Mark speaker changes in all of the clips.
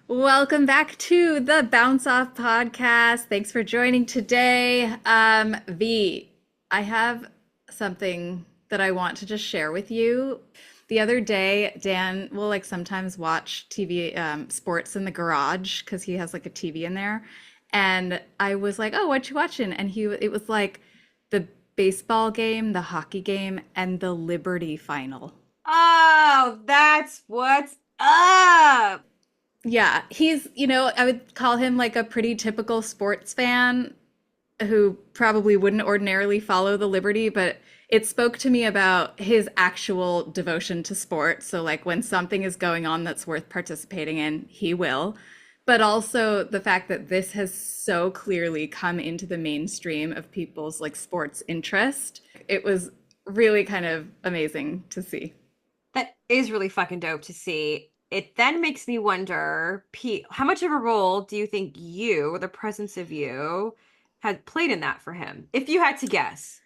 Speaker 1: Welcome back to the Bounce Off podcast. Thanks for joining today. V, I have something that I want to just share with you. The other day, Dan will like sometimes watch TV sports in the garage because he has like a TV in there. And I was like, "Oh, what you watching?" And it was like the baseball game, the hockey game, and the Liberty final.
Speaker 2: Oh, that's what's up.
Speaker 1: Yeah, I would call him like a pretty typical sports fan who probably wouldn't ordinarily follow the Liberty, but it spoke to me about his actual devotion to sports. So, like, when something is going on that's worth participating in, he will. But also the fact that this has so clearly come into the mainstream of people's like sports interest. It was really kind of amazing to see.
Speaker 2: That is really fucking dope to see. It then makes me wonder, Pete, how much of a role do you think you, or the presence of you, had played in that for him? If you had to guess.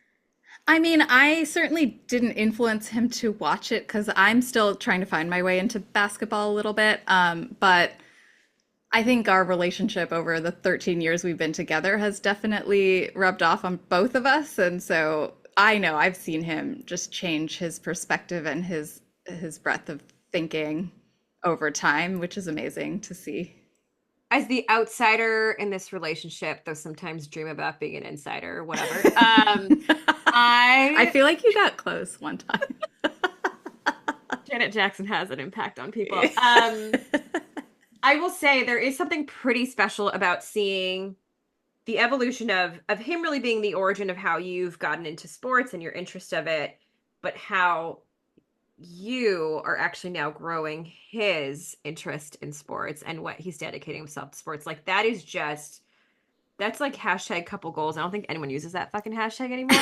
Speaker 1: I mean, I certainly didn't influence him to watch it because I'm still trying to find my way into basketball a little bit. But I think our relationship over the 13 years we've been together has definitely rubbed off on both of us. And so I know I've seen him just change his perspective and his breadth of thinking over time, which is amazing to see.
Speaker 2: As the outsider in this relationship, though sometimes dream about being an insider or whatever,
Speaker 1: I
Speaker 2: I
Speaker 1: feel like you got close one time.
Speaker 2: Janet Jackson has an impact on people. I will say there is something pretty special about seeing the evolution of him really being the origin of how you've gotten into sports and your interest of it, but how you are actually now growing his interest in sports and what he's dedicating himself to sports. Like that's like hashtag couple goals. I don't think anyone uses that fucking hashtag anymore,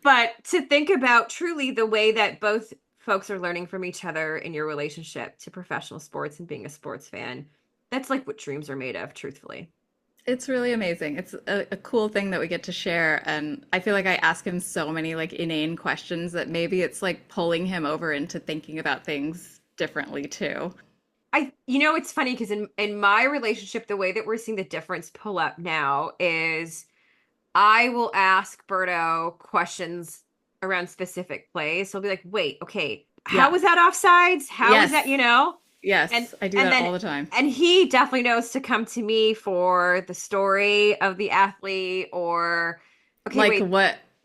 Speaker 2: but to think about truly the way that both folks are learning from each other in your relationship to professional sports and being a sports fan, that's like what dreams are made of, truthfully.
Speaker 1: It's really amazing. It's a cool thing that we get to share. And I feel like I ask him so many like inane questions that maybe it's like pulling him over into thinking about things differently too.
Speaker 2: It's funny because in my relationship, the way that we're seeing the difference pull up now is I will ask Berto questions around specific plays. So I'll be like, wait, okay, how
Speaker 1: Yeah.
Speaker 2: was that offsides? How was
Speaker 1: Yes.
Speaker 2: that, And
Speaker 1: Yes. I do
Speaker 2: and
Speaker 1: that
Speaker 2: then
Speaker 1: all the time.
Speaker 2: and he definitely knows to come to me for the story of the athlete or okay,
Speaker 1: Like
Speaker 2: wait,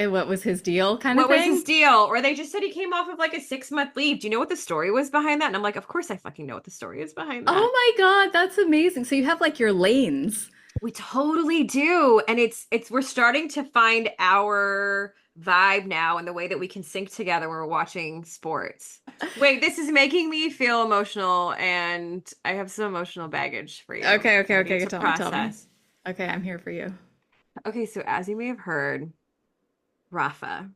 Speaker 1: what was his deal kind of
Speaker 2: what was his
Speaker 1: thing?
Speaker 2: deal? Or they just said he came off of like a 6-month leave. Do you know what the story was behind that? And I'm like, of course I fucking know what the story is behind
Speaker 1: Oh
Speaker 2: that.
Speaker 1: my God, that's amazing. So you have like your lanes.
Speaker 2: We totally do. And it's we're starting to find our vibe now and the way that we can sync together when we're watching sports. Wait, this is making me feel emotional and I have some emotional baggage for you
Speaker 1: Okay, okay,
Speaker 2: that I need
Speaker 1: okay.
Speaker 2: to
Speaker 1: Tell me, tell me.
Speaker 2: process.
Speaker 1: Okay, I'm here for you.
Speaker 2: Okay, so as you may have heard, Rafa.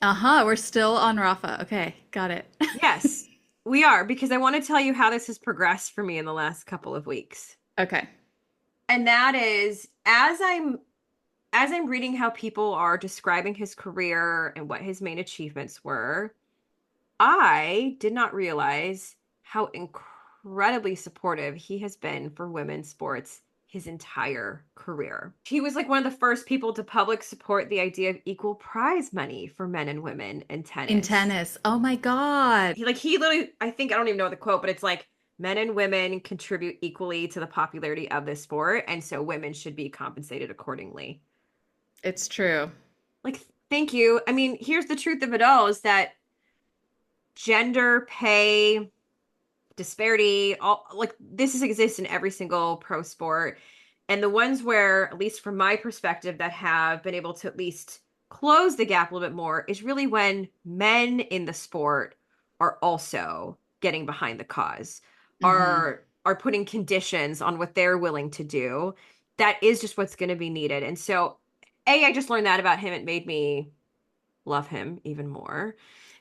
Speaker 1: Uh-huh, we're still on Rafa. Okay, got it.
Speaker 2: Yes, we are because I want to tell you how this has progressed for me in the last couple of weeks.
Speaker 1: Okay.
Speaker 2: And that is as I'm reading how people are describing his career and what his main achievements were, I did not realize how incredibly supportive he has been for women's sports his entire career. He was like one of the first people to public support the idea of equal prize money for men and women in
Speaker 1: In
Speaker 2: tennis.
Speaker 1: tennis. Oh my God.
Speaker 2: He literally, I think I don't even know the quote, but it's like men and women contribute equally to the popularity of this sport, and so women should be compensated accordingly.
Speaker 1: It's true.
Speaker 2: Like, thank you. I mean, here's the truth of it all is that gender pay disparity all like this exists in every single pro sport, and the ones where at least from my perspective that have been able to at least close the gap a little bit more is really when men in the sport are also getting behind the cause,
Speaker 1: Hmm.
Speaker 2: are putting conditions on what they're willing to do. That is just what's going to be needed. And so I just learned that about him. It made me love him even more.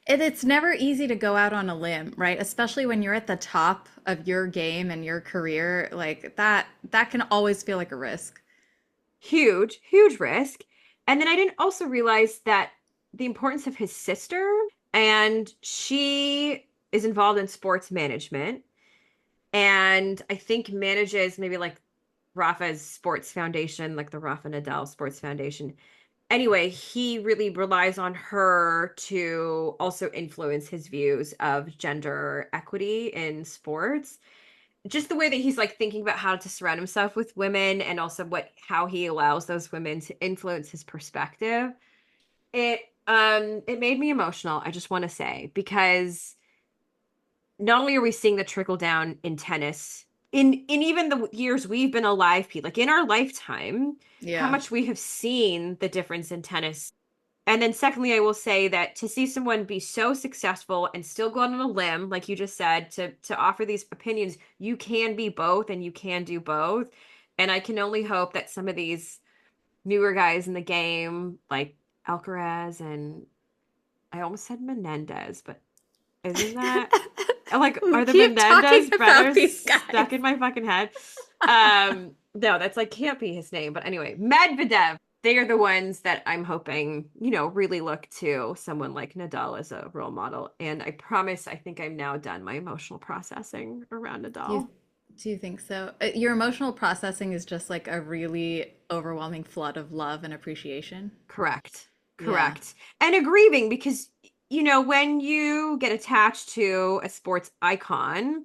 Speaker 1: And it's never easy to go out on a limb, right? Especially when you're at the top of your game and your career, like that can always feel like a risk.
Speaker 2: Huge, huge risk. And then I didn't also realize that the importance of his sister, and she is involved in sports management. and I think manages maybe like Rafa's sports foundation, like the Rafa Nadal Sports Foundation. Anyway, he really relies on her to also influence his views of gender equity in sports. Just the way that he's like thinking about how to surround himself with women and also how he allows those women to influence his perspective. It made me emotional, I just want to say, because not only are we seeing the trickle down in tennis in even the years we've been alive, Pete, like in our lifetime, how
Speaker 1: Yeah.
Speaker 2: much we have seen the difference in tennis. And then secondly, I will say that to see someone be so successful and still go out on a limb, like you just said, to offer these opinions, you can be both and you can do both. And I can only hope that some of these newer guys in the game, like Alcaraz and I almost said Menendez, but isn't that like
Speaker 1: We
Speaker 2: are the
Speaker 1: keep talking
Speaker 2: Menendez
Speaker 1: about
Speaker 2: brothers
Speaker 1: these guys.
Speaker 2: stuck in my fucking head? No, that's like can't be his name. But anyway, Medvedev, they are the ones that I'm hoping, really look to someone like Nadal as a role model. And I promise, I think I'm now done my emotional processing around
Speaker 1: Do you
Speaker 2: Nadal.
Speaker 1: do you think so? Your emotional processing is just like a really overwhelming flood of love and appreciation.
Speaker 2: Correct.
Speaker 1: Yeah.
Speaker 2: Correct. And a grieving because, when you get attached to a sports icon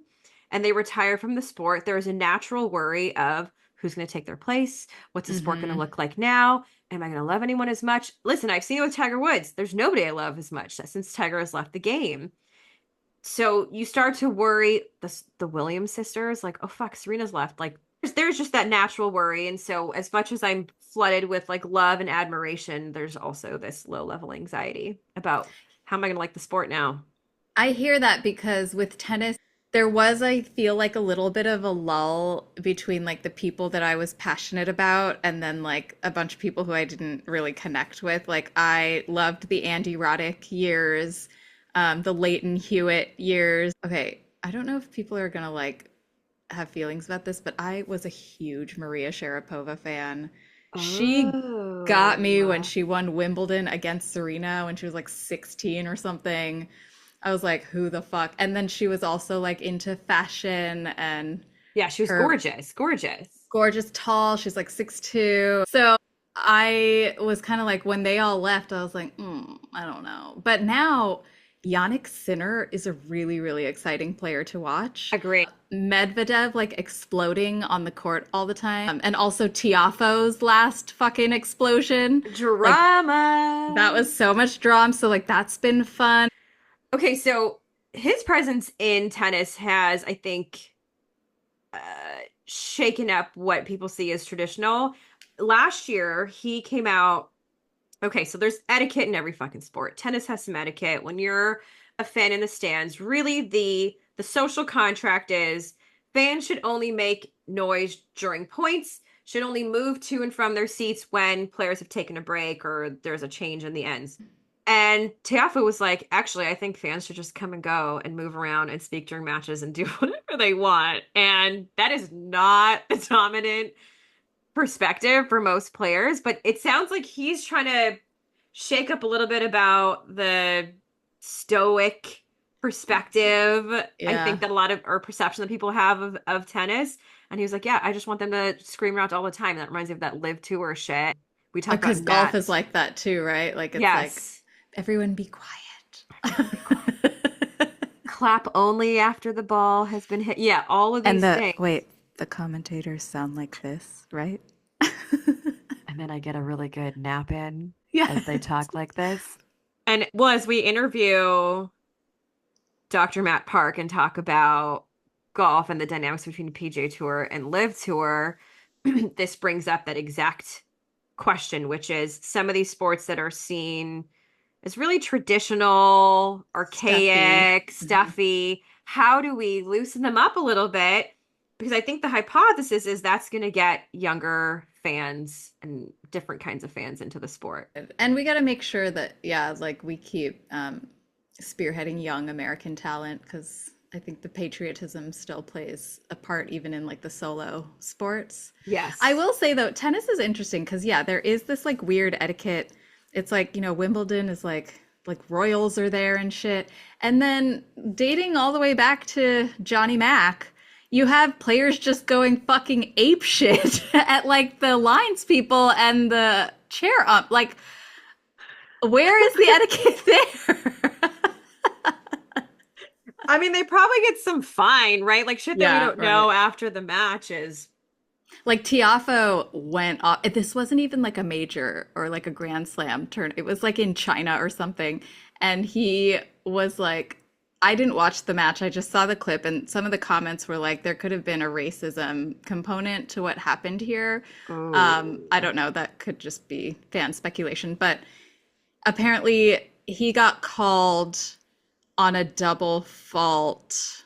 Speaker 2: and they retire from the sport, there's a natural worry of who's going to take their place? What's the sport going to
Speaker 1: Mm-hmm.
Speaker 2: look like now? Am I going to love anyone as much? Listen, I've seen it with Tiger Woods. There's nobody I love as much since Tiger has left the game. So you start to worry the Williams sisters, like, oh fuck, Serena's left. Like there's just that natural worry. And so as much as I'm flooded with like love and admiration, there's also this low level anxiety about how am I gonna like the sport now?
Speaker 1: I hear that because with tennis, there was, I feel like, a little bit of a lull between like the people that I was passionate about and then like a bunch of people who I didn't really connect with. Like I loved the Andy Roddick years, the Leighton Hewitt years. Okay, I don't know if people are gonna like have feelings about this, but I was a huge Maria Sharapova fan. She got me when
Speaker 2: Oh.
Speaker 1: she won Wimbledon against Serena when she was like 16 or something. I was like, who the fuck? And then she was also like into fashion and
Speaker 2: Yeah, she was
Speaker 1: her
Speaker 2: gorgeous, gorgeous.
Speaker 1: gorgeous tall. She's like 6'2". So I was kind of like, when they all left, I was like, I don't know. But now Yannick Sinner is a really, really exciting player to watch.
Speaker 2: Agree.
Speaker 1: Medvedev like exploding on the court all the time. And also Tiafoe's last fucking explosion. Like that
Speaker 2: Drama.
Speaker 1: was so much drama. So like that's been fun.
Speaker 2: Okay, so his presence in tennis has, I think, uh, shaken up what people see as traditional. Last year, he came out. Okay, so there's etiquette in every fucking sport. Tennis has some etiquette. When you're a fan in the stands, really the social contract is fans should only make noise during points, should only move to and from their seats when players have taken a break or there's a change in the ends. And Tiafoe was like, actually, I think fans should just come and go and move around and speak during matches and do whatever they want. And that is not the dominant perspective for most players, but it sounds like he's trying to shake up a little bit about the stoic perspective. I think
Speaker 1: Yeah.
Speaker 2: that a lot of or perception that people have of tennis. And he was like, yeah, I just want them to scream around all the time. That reminds me of that live tour shit. We talked about
Speaker 1: Because golf is
Speaker 2: net.
Speaker 1: like that too, right? Like it's like
Speaker 2: Yes.
Speaker 1: everyone be
Speaker 2: Everyone be quiet.
Speaker 1: quiet.
Speaker 2: Clap only after the ball has been hit. Yeah, all of
Speaker 1: And
Speaker 2: these
Speaker 1: the
Speaker 2: things.
Speaker 1: wait, the commentators sound like this, right?
Speaker 2: And then I get a really good nap in
Speaker 1: Yeah.
Speaker 2: as they talk like this. And well, as we interview Dr. Matt Park and talk about golf and the dynamics between the PGA Tour and Live Tour, this brings up that exact question, which is some of these sports that are seen as really traditional,
Speaker 1: Stuffy.
Speaker 2: archaic,
Speaker 1: Mhm.
Speaker 2: stuffy. How do we loosen them up a little bit? Because I think the hypothesis is that's going to get younger fans and different kinds of fans into the sport.
Speaker 1: And we got to make sure that, yeah, like we keep spearheading young American talent because I think the patriotism still plays a part even in like the solo sports. I
Speaker 2: Yes.
Speaker 1: will say though, tennis is interesting because yeah, there is this like weird etiquette. It's like, Wimbledon is like royals are there and shit. And then dating all the way back to Johnny Mack, you have players just going fucking ape shit at like the lines people and the chair ump. Like, where is the etiquette there?
Speaker 2: I mean, they probably get some fine, right? Like shit that we
Speaker 1: Yeah,
Speaker 2: don't know
Speaker 1: right.
Speaker 2: after the matches.
Speaker 1: Like Tiafoe went off. This wasn't even like a major or like a Grand Slam turn. It was like in China or something. And he was like, I didn't watch the match. I just saw the clip, and some of the comments were like, there could have been a racism component to what happened here.
Speaker 2: Oh.
Speaker 1: I don't know. That could just be fan speculation. But apparently, he got called on a double fault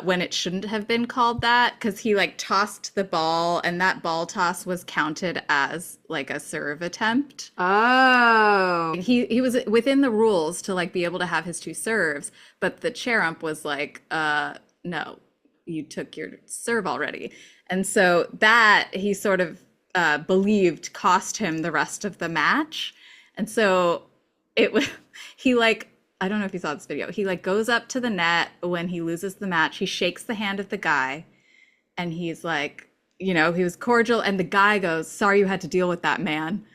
Speaker 1: when it shouldn't have been called that because he like tossed the ball and that ball toss was counted as like a serve attempt.
Speaker 2: Oh.
Speaker 1: He was within the rules to like be able to have his two serves, but the chair ump was like, no, you took your serve already. And so that he sort of believed cost him the rest of the match. And so it was he like I don't know if you saw this video. He like goes up to the net when he loses the match. He shakes the hand of the guy and he's like, you know, he was cordial and the guy goes, "Sorry you had to deal with that, man."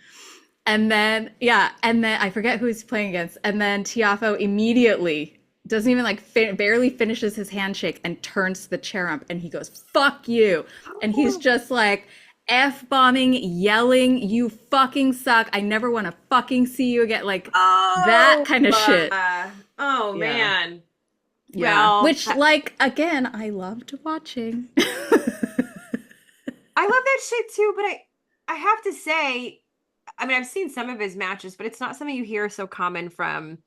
Speaker 1: And then yeah, and then I forget who he's playing against. And then Tiafo immediately doesn't even like barely finishes his handshake and turns to the chair ump and he goes, "Fuck you." And he's just like F-bombing, yelling, "You fucking suck. I never want to fucking see you again." Like that
Speaker 2: Oh.
Speaker 1: kind of shit.
Speaker 2: Oh
Speaker 1: Yeah.
Speaker 2: man.
Speaker 1: Yeah.
Speaker 2: Well,
Speaker 1: Which, like, again, I loved watching.
Speaker 2: I love that shit too, but I have to say, I mean, I've seen some of his matches, but it's not something you hear so common from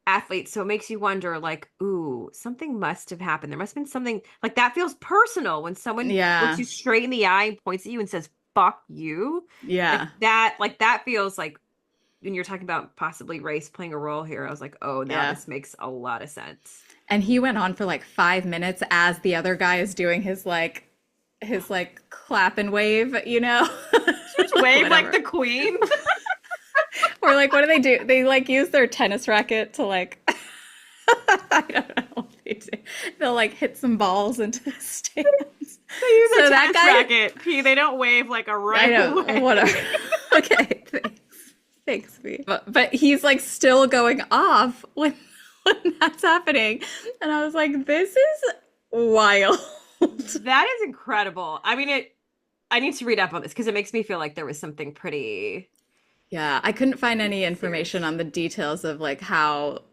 Speaker 2: athletes. So it makes you wonder, like, ooh, something must have happened. There must have been something like that feels personal when someone looks
Speaker 1: Yeah.
Speaker 2: you straight in the eye and points at you and says, "Fuck you."
Speaker 1: Yeah.
Speaker 2: Like that feels like when you're talking about possibly race playing a role here, I was like, oh, now
Speaker 1: Yeah.
Speaker 2: this makes a lot of sense.
Speaker 1: And he went on for like 5 minutes as the other guy is doing his like clap and wave, you know?
Speaker 2: Just wave like
Speaker 1: Whatever.
Speaker 2: the queen.
Speaker 1: Or like what do they do? They like use their tennis racket to like I don't know what they do. They'll like hit some balls into the stands.
Speaker 2: They use a
Speaker 1: So that
Speaker 2: tennis
Speaker 1: guy
Speaker 2: racket. P, they don't wave like a
Speaker 1: I
Speaker 2: right
Speaker 1: know,
Speaker 2: way.
Speaker 1: whatever. Okay, thanks. Thanks, V. But he's like still going off when when that's happening. And I was like, this is wild.
Speaker 2: That is incredible. I mean, I need to read up on this because it makes me feel like there was something pretty
Speaker 1: Yeah, I couldn't find any information
Speaker 2: serious.
Speaker 1: on the details of like how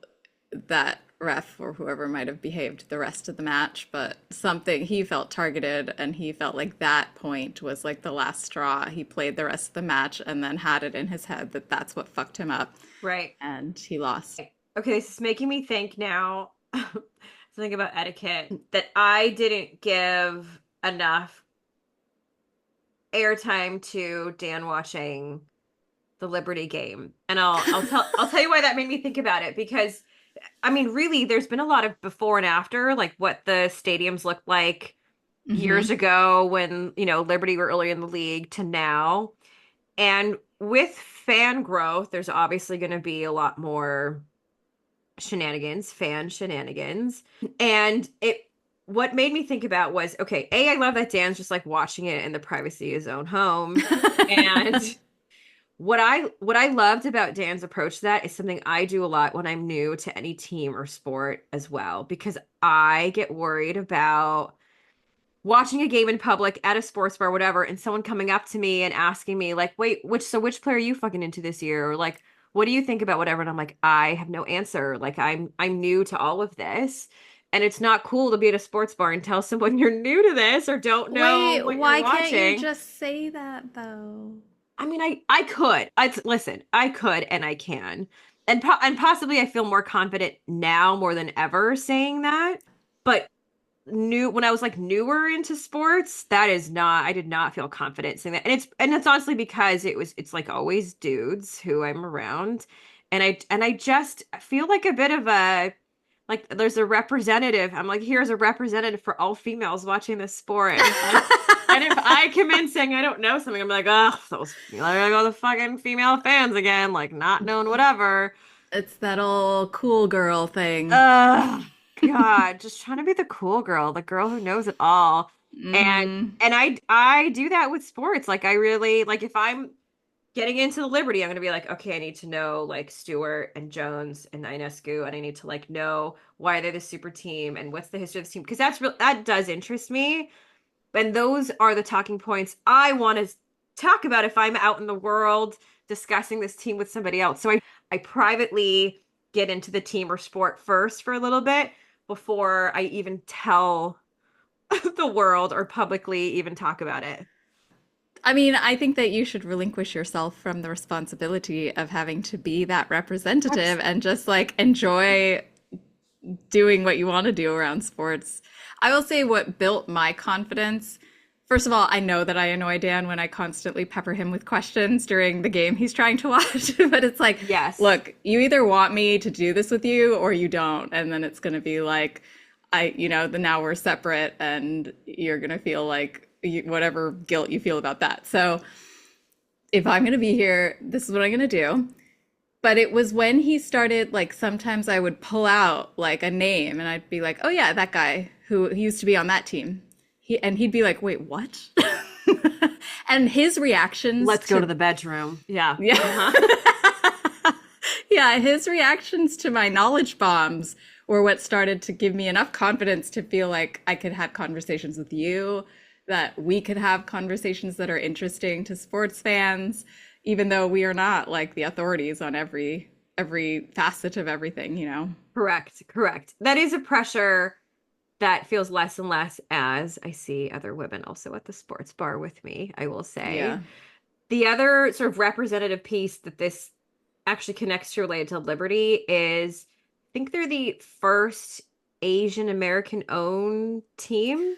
Speaker 1: that ref or whoever might have behaved the rest of the match, but something he felt targeted and he felt like that point was like the last straw. He played the rest of the match and then had it in his head that that's what fucked him up
Speaker 2: Right.
Speaker 1: and he lost.
Speaker 2: Okay, this is making me think now something about etiquette that I didn't give enough airtime to Dan watching the Liberty game. And I'll tell you why that made me think about it because I mean, really, there's been a lot of before and after, like what the stadiums looked like years
Speaker 1: Hmm.
Speaker 2: ago when, Liberty were early in the league to now. And with fan growth, there's obviously going to be a lot more fan shenanigans. And what made me think about was, okay, I love that Dan's just like watching it in the privacy of his own home. And what I loved about Dan's approach to that is something I do a lot when I'm new to any team or sport as well, because I get worried about watching a game in public at a sports bar, whatever, and someone coming up to me and asking me, like, wait, which player are you fucking into this year? Or like, what do you think about whatever? And I'm like, I have no answer. Like I'm new to all of this. And it's not cool to be at a sports bar and tell someone you're new to this or don't know
Speaker 1: Wait,
Speaker 2: what you're
Speaker 1: why can't you
Speaker 2: watching.
Speaker 1: just say that though?
Speaker 2: I mean, I could. Listen, I could and I can. And possibly I feel more confident now more than ever saying that. But new when I was like newer into sports, that is not I did not feel confident saying that. And it's honestly because it's like always dudes who I'm around. And I just feel like a bit of a like there's a representative. I'm like, here's a representative for all females watching this sport. And if I come in saying I don't know something, I'm like, oh, those there go the fucking female fans again, like not knowing whatever.
Speaker 1: It's that old cool girl thing.
Speaker 2: Ugh, God, just trying to be the cool girl, the girl who knows it all. And
Speaker 1: Hmm.
Speaker 2: I do that with sports. Like I really like if I'm getting into the Liberty, I'm gonna be like, okay, I need to know like Stewart and Jones and Ionescu, and I need to like know why they're the super team and what's the history of this team because that does interest me. And those are the talking points I want to talk about if I'm out in the world discussing this team with somebody else. So I privately get into the team or sport first for a little bit before I even tell the world or publicly even talk about it.
Speaker 1: I mean, I think that you should relinquish yourself from the responsibility of having to be that representative and just like enjoy doing what you want to do around sports. I will say what built my confidence. First of all, I know that I annoy Dan when I constantly pepper him with questions during the game he's trying to watch. But it's like,
Speaker 2: Yes.
Speaker 1: look, you either want me to do this with you or you don't. And then it's going to be like, now we're separate and you're going to feel like whatever guilt you feel about that. So if I'm going to be here, this is what I'm going to do. But it was when he started, like, sometimes I would pull out like a name and I'd be like, oh, yeah, that guy who he used to be on that team. He'd be like, wait, what? And his reactions
Speaker 2: Let's go to
Speaker 1: to,
Speaker 2: the bedroom. Yeah.
Speaker 1: yeah, yeah, his reactions to my knowledge bombs were what started to give me enough confidence to feel like I could have conversations with you, that we could have conversations that are interesting to sports fans, even though we are not like the authorities on every facet of everything, you know?
Speaker 2: Correct. Correct. That is a pressure that feels less and less as I see other women also at the sports bar with me, I will say.
Speaker 1: Yeah.
Speaker 2: The other sort of representative piece that this actually connects to related to Liberty is I think they're the first Asian American owned team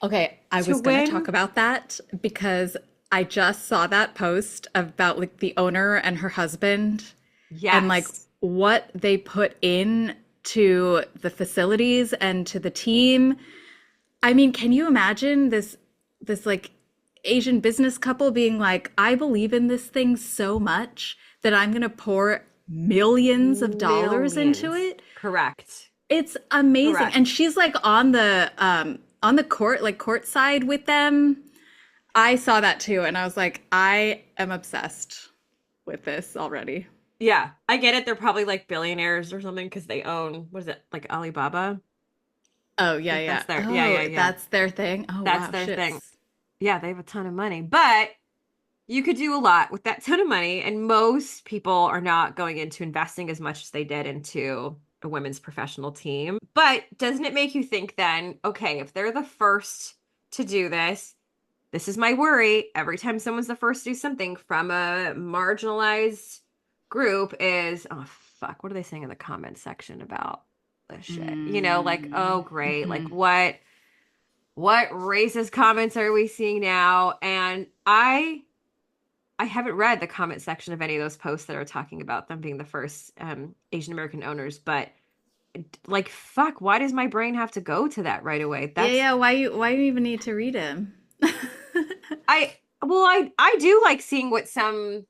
Speaker 1: Okay, I
Speaker 2: to
Speaker 1: was going to talk
Speaker 2: win.
Speaker 1: about that because I just saw that post about like the owner and her husband and like
Speaker 2: Yes.
Speaker 1: what they put in to the facilities and to the team. I mean, can you imagine this like Asian business couple being like, I believe in this thing so much that I'm going to pour millions of dollars into
Speaker 2: Millions.
Speaker 1: it?
Speaker 2: Correct.
Speaker 1: It's amazing. And
Speaker 2: Correct.
Speaker 1: she's like on the court, like court side with them. I saw that too, and I was like, I am obsessed with this already.
Speaker 2: Yeah, I get it. They're probably like billionaires or something because they own, what is it, like Alibaba?
Speaker 1: Oh,
Speaker 2: I
Speaker 1: yeah,
Speaker 2: think
Speaker 1: yeah.
Speaker 2: that's their,
Speaker 1: Oh,
Speaker 2: yeah.
Speaker 1: that's their thing. Oh,
Speaker 2: That's
Speaker 1: wow,
Speaker 2: their thing.
Speaker 1: shits.
Speaker 2: Yeah, they have a ton of money, but you could do a lot with that ton of money. And most people are not going into investing as much as they did into a women's professional team. But doesn't it make you think then, okay, if they're the first to do this, this is my worry. Every time someone's the first to do something from a marginalized group is, oh, fuck, what are they saying in the comment section about this shit? Like, oh, great. Like,
Speaker 1: Mhm.
Speaker 2: what racist comments are we seeing now? And I haven't read the comment section of any of those posts that are talking about them being the first Asian American owners, but like fuck, why does my brain have to go to that right away?
Speaker 1: Yeah,
Speaker 2: That's
Speaker 1: yeah. Why you even need to read him?
Speaker 2: I well, I do like seeing what some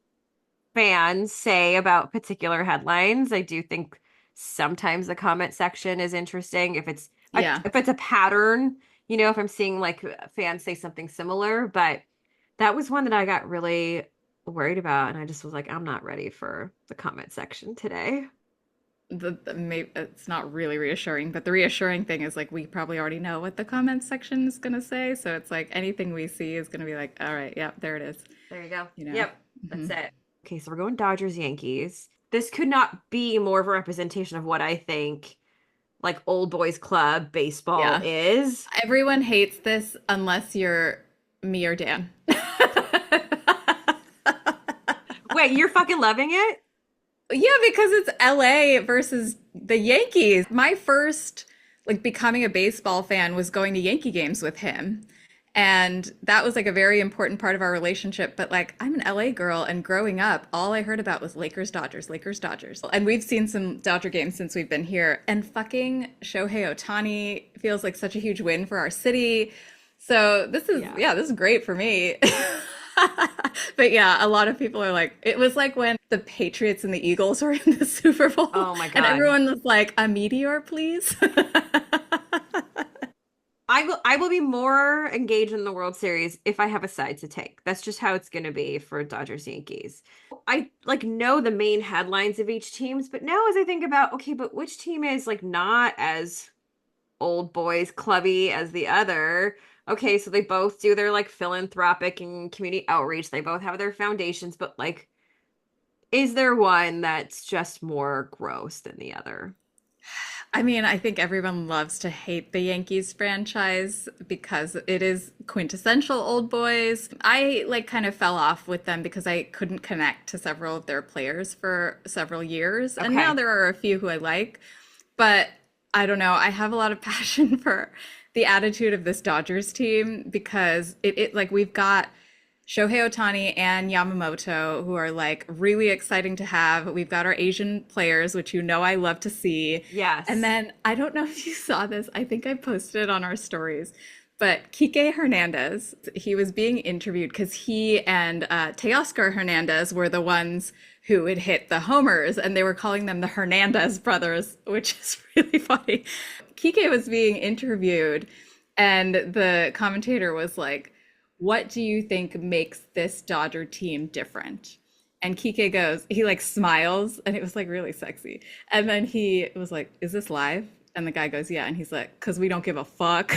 Speaker 2: fans say about particular headlines. I do think sometimes the comment section is interesting
Speaker 1: Yeah.
Speaker 2: if it's a pattern, if I'm seeing like fans say something similar, but that was one that I got really worried about and I just was like, I'm not ready for the comment section today.
Speaker 1: Maybe it's not really reassuring, but the reassuring thing is like we probably already know what the comments section is gonna say, so it's like anything we see is gonna be like, all right, yeah, there it is,
Speaker 2: There you go.
Speaker 1: you know.
Speaker 2: Yep,
Speaker 1: Hmm.
Speaker 2: that's it. Okay, so we're going Dodgers Yankees. This could not be more of a representation of what I think like old boys club baseball
Speaker 1: Yeah.
Speaker 2: is.
Speaker 1: Everyone hates this unless you're me or Dan.
Speaker 2: Wait, you're fucking loving it?
Speaker 1: Yeah, because it's LA versus the Yankees. My first like becoming a baseball fan was going to Yankee games with him. And that was like a very important part of our relationship. But like I'm an LA girl and growing up, all I heard about was Lakers, Dodgers, Lakers, Dodgers. And we've seen some Dodger games since we've been here. And fucking Shohei Ohtani feels like such a huge win for our city. So this is
Speaker 2: Yeah.
Speaker 1: yeah, this is great for me. But yeah, a lot of people are like, it was like when the Patriots and the Eagles were in the Super Bowl,
Speaker 2: Oh my
Speaker 1: and
Speaker 2: God.
Speaker 1: everyone was like, a meteor, please.
Speaker 2: I will be more engaged in the World Series if I have a side to take. That's just how it's going to be for Dodgers Yankees. I like know the main headlines of each teams, but now as I think about, okay, but which team is like not as old boys clubby as the other? Okay, so they both do their like philanthropic and community outreach. They both have their foundations, but like is there one that's just more gross than the other?
Speaker 1: I mean, I think everyone loves to hate the Yankees franchise because it is quintessential old boys. I like kind of fell off with them because I couldn't connect to several of their players for several years. And now
Speaker 2: Okay.
Speaker 1: there are a few who I like, but I don't know. I have a lot of passion for the attitude of this Dodgers team because it like we've got Shohei Ohtani and Yamamoto, who are like really exciting to have. We've got our Asian players, which you know I love to see. And
Speaker 2: Yes.
Speaker 1: then I don't know if you saw this, I think I posted it on our stories, but Kike Hernandez, he was being interviewed because he and Teoscar Hernandez were the ones who had hit the homers, and they were calling them the Hernandez brothers, which is really funny. Kike was being interviewed, and the commentator was like, what do you think makes this Dodger team different? And Kike goes, he like smiles, and it was like really sexy. And then he was like, is this live? And the guy goes, yeah. And he's like, because we don't give a fuck.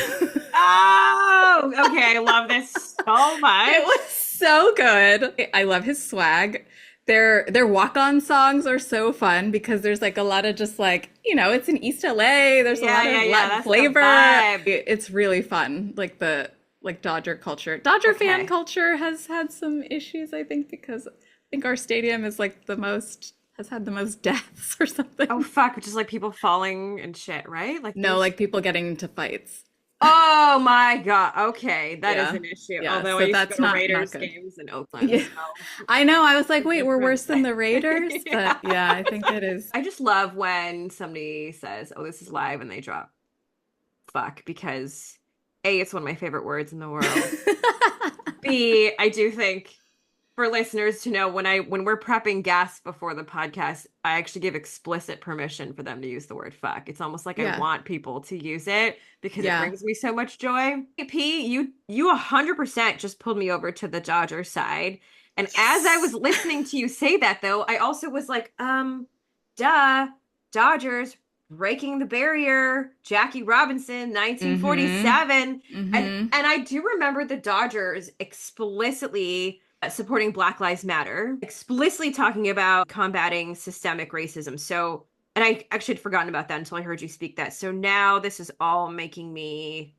Speaker 2: Oh, okay. I love this so
Speaker 1: It
Speaker 2: much.
Speaker 1: was so good. I love his swag. Their walk-on songs are so fun because there's like a lot of just like, it's in East LA. There's a
Speaker 2: Yeah,
Speaker 1: lot
Speaker 2: yeah,
Speaker 1: of
Speaker 2: yeah.
Speaker 1: Latin
Speaker 2: That's the
Speaker 1: flavor.
Speaker 2: vibe.
Speaker 1: It's really fun. Like the like Dodger culture. Dodger fan
Speaker 2: Okay.
Speaker 1: culture has had some issues, I think, because I think our stadium is like the most has had the most deaths or
Speaker 2: Oh,
Speaker 1: something.
Speaker 2: fuck. Just like people falling and shit, right? Like
Speaker 1: No,
Speaker 2: there's.
Speaker 1: like people getting into fights.
Speaker 2: Oh my God. Okay. That is
Speaker 1: Yeah.
Speaker 2: an issue.
Speaker 1: Yeah.
Speaker 2: Although I
Speaker 1: So
Speaker 2: used to go
Speaker 1: that's
Speaker 2: to
Speaker 1: not
Speaker 2: Raiders
Speaker 1: good.
Speaker 2: games in Oakland,
Speaker 1: Yeah.
Speaker 2: so
Speaker 1: I know. I was like,
Speaker 2: it's
Speaker 1: wait, we're
Speaker 2: different.
Speaker 1: worse than the Raiders? But
Speaker 2: Yeah.
Speaker 1: yeah, I think it is.
Speaker 2: I just love when somebody says, "Oh, this is live," and they drop "fuck" because A, it's one of my favorite words in the world. B, I do think for listeners to know when we're prepping guests before the podcast, I actually give explicit permission for them to use the word fuck. It's almost like I
Speaker 1: Yeah.
Speaker 2: want people to use it because it
Speaker 1: Yeah.
Speaker 2: brings me so much joy. Hey, P, you 100% just pulled me over to the Dodger side. And as I was
Speaker 1: Yes.
Speaker 2: listening to you say that though, I also was like, duh, Dodgers breaking the barrier, Jackie Robinson,
Speaker 1: Mm-hmm.
Speaker 2: 1947. And
Speaker 1: Mm-hmm.
Speaker 2: I do remember the Dodgers explicitly supporting Black Lives Matter, explicitly talking about combating systemic racism. So, and I actually had forgotten about that until I heard you speak that. So now this is all making me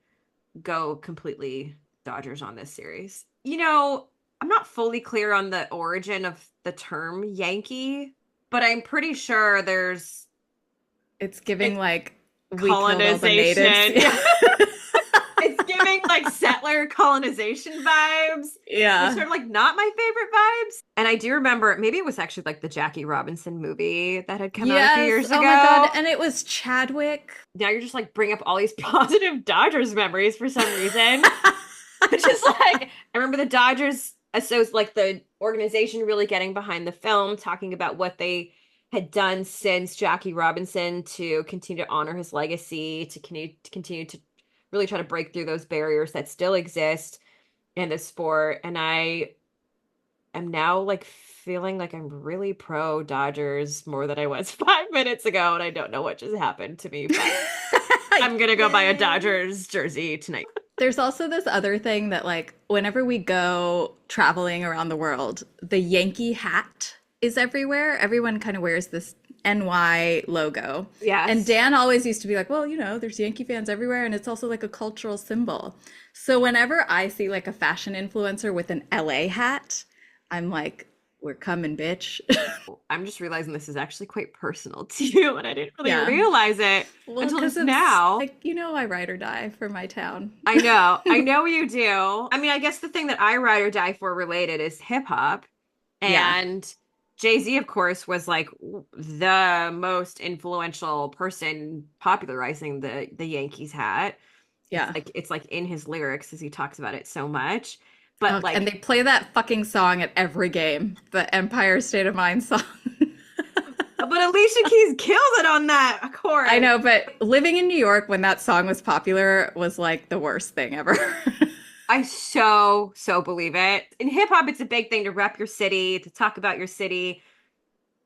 Speaker 2: go completely Dodgers on this series. I'm not fully clear on the origin of the term Yankee, but I'm pretty sure there's
Speaker 1: It's giving
Speaker 2: it
Speaker 1: like we killed all the natives.
Speaker 2: colonization. Yeah. It's giving like settler colonization vibes, which
Speaker 1: Yeah.
Speaker 2: are like not my favorite vibes. And I do remember maybe it was actually like the Jackie Robinson movie that had come out a few
Speaker 1: Yes.
Speaker 2: years
Speaker 1: Oh my God.
Speaker 2: ago.
Speaker 1: And it was Chadwick.
Speaker 2: Now you're just like bring up all these positive Dodgers memories for some reason. Which is like I remember the Dodgers like the organization really getting behind the film, talking about what they had done since Jackie Robinson to continue to honor his legacy, to continue to really try to break through those barriers that still exist in the sport. And I am now like feeling like I'm really pro Dodgers more than I was 5 minutes ago, and I don't know what just happened to me, but I'm gonna go buy a
Speaker 1: Yay.
Speaker 2: Dodgers jersey tonight.
Speaker 1: There's also this other thing that, like, whenever we go traveling around the world, the Yankee hat is everywhere. Everyone kind of wears this NY logo. And
Speaker 2: Yes.
Speaker 1: Dan always used to be like, well, there's Yankee fans everywhere, and it's also like a cultural symbol. So whenever I see like a fashion influencer with an LA hat, I'm like, we're coming, bitch.
Speaker 2: I'm just realizing this is actually quite personal to you, and I didn't really
Speaker 1: Yeah.
Speaker 2: realize it
Speaker 1: Well,
Speaker 2: until
Speaker 1: because
Speaker 2: just
Speaker 1: it's
Speaker 2: now.
Speaker 1: like, I ride or die for my town.
Speaker 2: I know you do. I mean, I guess the thing that I ride or die for related is hip hop.
Speaker 1: Yeah.
Speaker 2: And Jay-Z, of course, was like the most influential person popularizing the Yankees hat. It's
Speaker 1: Yeah.
Speaker 2: like it's like in his lyrics as he talks about it so much. But
Speaker 1: Oh, and
Speaker 2: like,
Speaker 1: they play that fucking song at every game, the Empire State of Mind song.
Speaker 2: but Alicia Keys killed it on that
Speaker 1: I
Speaker 2: chorus.
Speaker 1: know, but living in New York when that song was popular was like the worst thing ever.
Speaker 2: I so believe it. In hip hop, it's a big thing to rep your city, to talk about your city.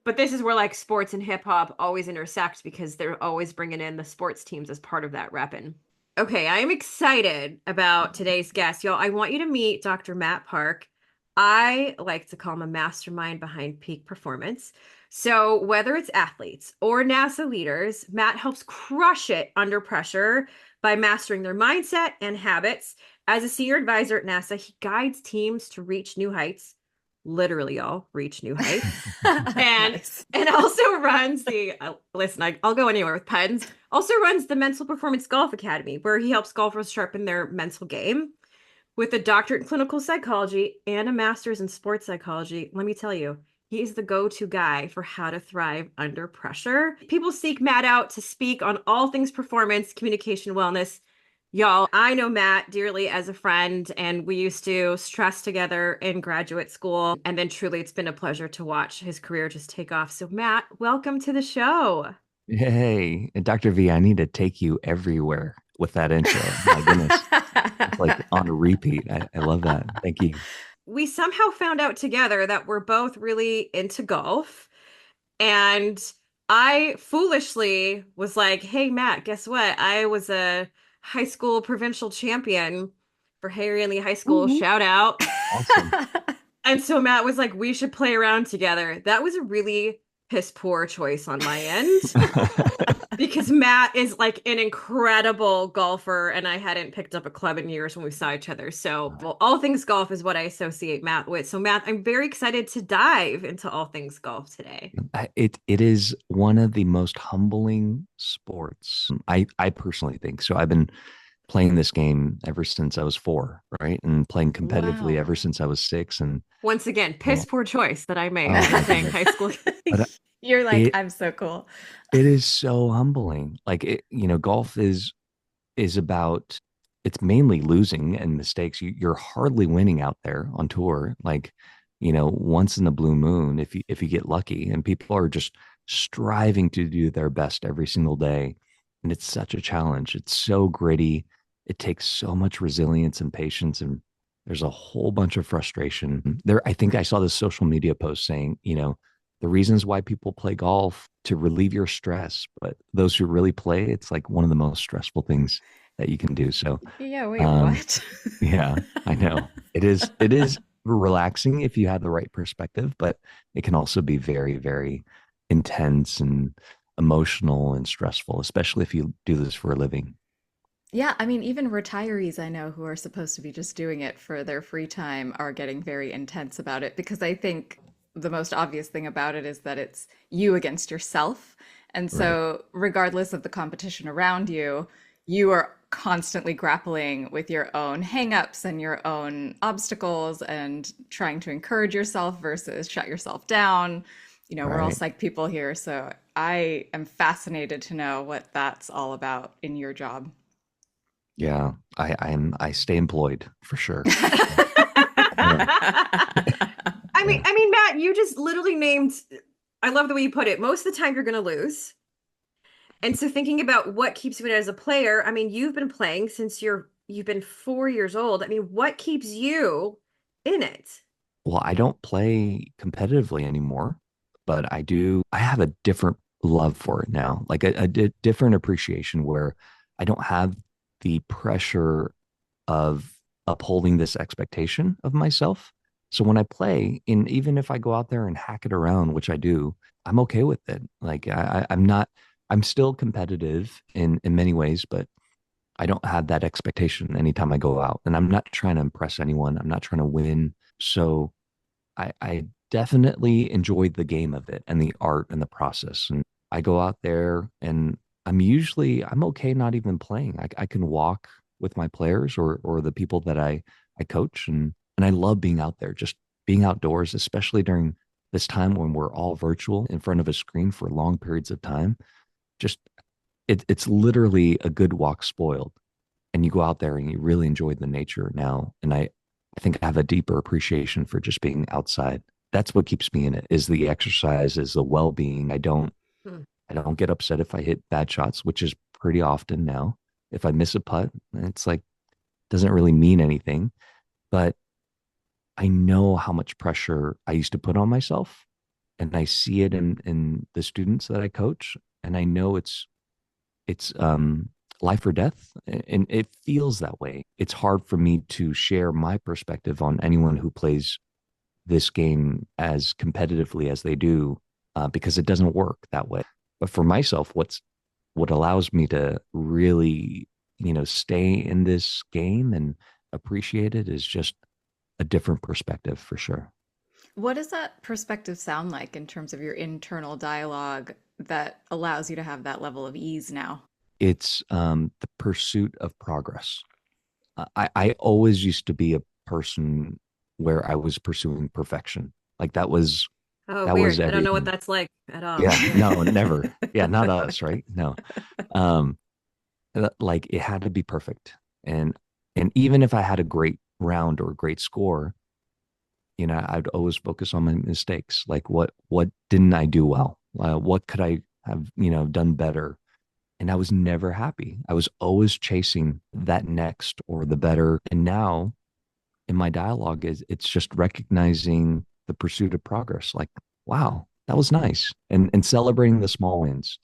Speaker 2: But this is where like sports and hip hop always intersect because they're always bringing in the sports teams as part of that repping. Okay, I am excited about today's guest, y'all. I want you to meet Dr. Matt Park. I like to call him a mastermind behind peak performance. So, whether it's athletes or NASA leaders, Matt helps crush it under pressure by mastering their mindset and habits. As a senior advisor at NASA, he guides teams to reach new heights, literally, y'all, reach new heights. And
Speaker 1: Nice.
Speaker 2: also runs the listen, I'll go anywhere with puns. Also runs the Mental Performance Golf Academy, where he helps golfers sharpen their mental game. With a doctorate in clinical psychology and a master's in sports psychology, let me tell you, he is the go-to guy for how to thrive under pressure. People seek Matt out to speak on all things performance, communication, wellness. Y'all, I know Matt dearly as a friend, and we used to stress together in graduate school. And then truly, it's been a pleasure to watch his career just take off. So, Matt, welcome to the show.
Speaker 3: Hey, and Dr. V, I need to take you everywhere with that intro. My goodness. It's like on a repeat. I love that. Thank you.
Speaker 2: We somehow found out together that we're both really into golf. And I foolishly was like, hey, Matt, guess what? I was a high school provincial champion for Harry and Lee High School.
Speaker 3: Woo-hoo.
Speaker 2: Shout out.
Speaker 3: Awesome.
Speaker 2: And so Matt was like, we should play around together. That was a really piss poor choice on my end because Matt is like an incredible golfer and I hadn't picked up a club in years when we saw each other. So, well, all things golf is what I associate Matt with. So, Matt, I'm very excited to dive into all things golf today.
Speaker 3: It is one of the most humbling sports. I personally think so. I've been playing this game ever since I was 4, right? And playing competitively
Speaker 1: Wow.
Speaker 3: ever since I was 6. And
Speaker 2: Once again, piss
Speaker 3: well,
Speaker 2: poor choice that I made
Speaker 3: oh
Speaker 2: for
Speaker 3: my
Speaker 2: saying
Speaker 3: goodness.
Speaker 2: high school.
Speaker 3: But
Speaker 1: You're like,
Speaker 3: it
Speaker 1: I'm so cool.
Speaker 3: it is so humbling. Like golf is about it's mainly losing and mistakes. You're hardly winning out there on tour. Like, once in a blue moon, if you get lucky, and people are just striving to do their best every single day. And it's such a challenge. It's so gritty. It takes so much resilience and patience. And there's a whole bunch of frustration. There, I think I saw this social media post saying, the reasons why people play golf to relieve your stress, but those who really play, it's like one of the most stressful things that you can do. So,
Speaker 1: Yeah, wait,
Speaker 3: um,
Speaker 1: what?
Speaker 3: yeah, I know it is relaxing if you have the right perspective, but it can also be very, very intense and emotional and stressful, especially if you do this for a living.
Speaker 1: Yeah, I mean, even retirees I know who are supposed to be just doing it for their free time are getting very intense about it because I think the most obvious thing about it is that it's you against yourself. And
Speaker 3: Right.
Speaker 1: so, regardless of the competition around you, you are constantly grappling with your own hangups and your own obstacles and trying to encourage yourself versus shut yourself down. We're all
Speaker 3: Right.
Speaker 1: psych people here, so I am fascinated to know what that's all about in your job.
Speaker 3: Yeah. I stay employed for sure. Yeah. Yeah.
Speaker 2: I mean, Matt, you just literally named. I love the way you put it. Most of the time, you're going to lose. And so, thinking about what keeps you in it as a player, I mean, you've been playing since you've been 4 years old. I mean, what keeps you in it?
Speaker 3: Well, I don't play competitively anymore, but I have a different love for it now, like a different appreciation where I don't have the pressure of upholding this expectation of myself. So when I play, and even if I go out there and hack it around, which I do, I'm okay with it. Like I'm not, I'm still competitive in many ways, but I don't have that expectation anytime I go out. And I'm not trying to impress anyone. I'm not trying to win. So I definitely enjoyed the game of it and the art and the process. And I go out there and I'm okay not even playing. I can walk with my players or the people that I coach and I love being out there, just being outdoors, especially during this time when we're all virtual in front of a screen for long periods of time. Just it's literally a good walk spoiled. And you go out there and you really enjoy the nature now. And I think I have a deeper appreciation for just being outside. That's what keeps me in it, is the exercise, is the well-being.
Speaker 2: Hmm.
Speaker 3: I don't get upset if I hit bad shots, which is pretty often now. If I miss a putt, it's like doesn't really mean anything, but I know how much pressure I used to put on myself, and I see it in the students that I coach, and I know it's life or death, and it feels that way. It's hard for me to share my perspective on anyone who plays this game as competitively as they do, because it doesn't work that way. But for myself, what allows me to really, stay in this game and appreciate it is just a different perspective for sure.
Speaker 1: What does that perspective sound like in terms of your internal dialogue that allows you to have that level of ease now?
Speaker 3: It's the pursuit of progress. I always used to be a person where I was pursuing perfection. Like
Speaker 2: Oh,
Speaker 3: that was
Speaker 2: weird. I don't know what
Speaker 3: everything.
Speaker 2: that's like at all.
Speaker 3: Yeah, no, never. Yeah, not us, right? No. Um, like it had to be perfect. And and even if I had a great round or a great score, I'd always focus on my mistakes. Like what didn't I do well? What could I have, done better? And I was never happy. I was always chasing that next or the better. And now in my dialogue is it's just recognizing the pursuit of progress. Like, wow, that was nice. And celebrating the small wins.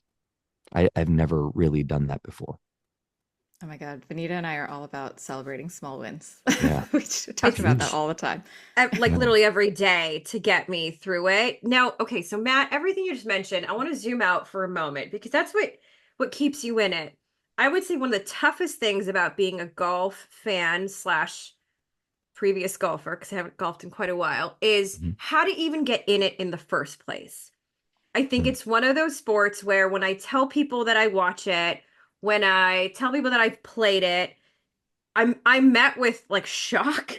Speaker 3: I've never really done that before.
Speaker 1: Oh my God, Vanita and I are all about celebrating small wins.
Speaker 3: Yeah.
Speaker 1: We talk
Speaker 2: It's
Speaker 1: about that
Speaker 3: Huge.
Speaker 1: all the time.
Speaker 2: like
Speaker 3: Yeah.
Speaker 2: literally every day to get me through it. Now, okay, so Matt, everything you just mentioned, I want to zoom out for a moment because that's what keeps you in it. I would say one of the toughest things about being a golf fan slash previous golfer, because I haven't golfed in quite a while, is
Speaker 3: Mhm.
Speaker 2: how to even get in it in the first place. I think
Speaker 3: Mhm.
Speaker 2: it's one of those sports where when I tell people that I watch it, when I tell people that I've played it, I'm met with like shock.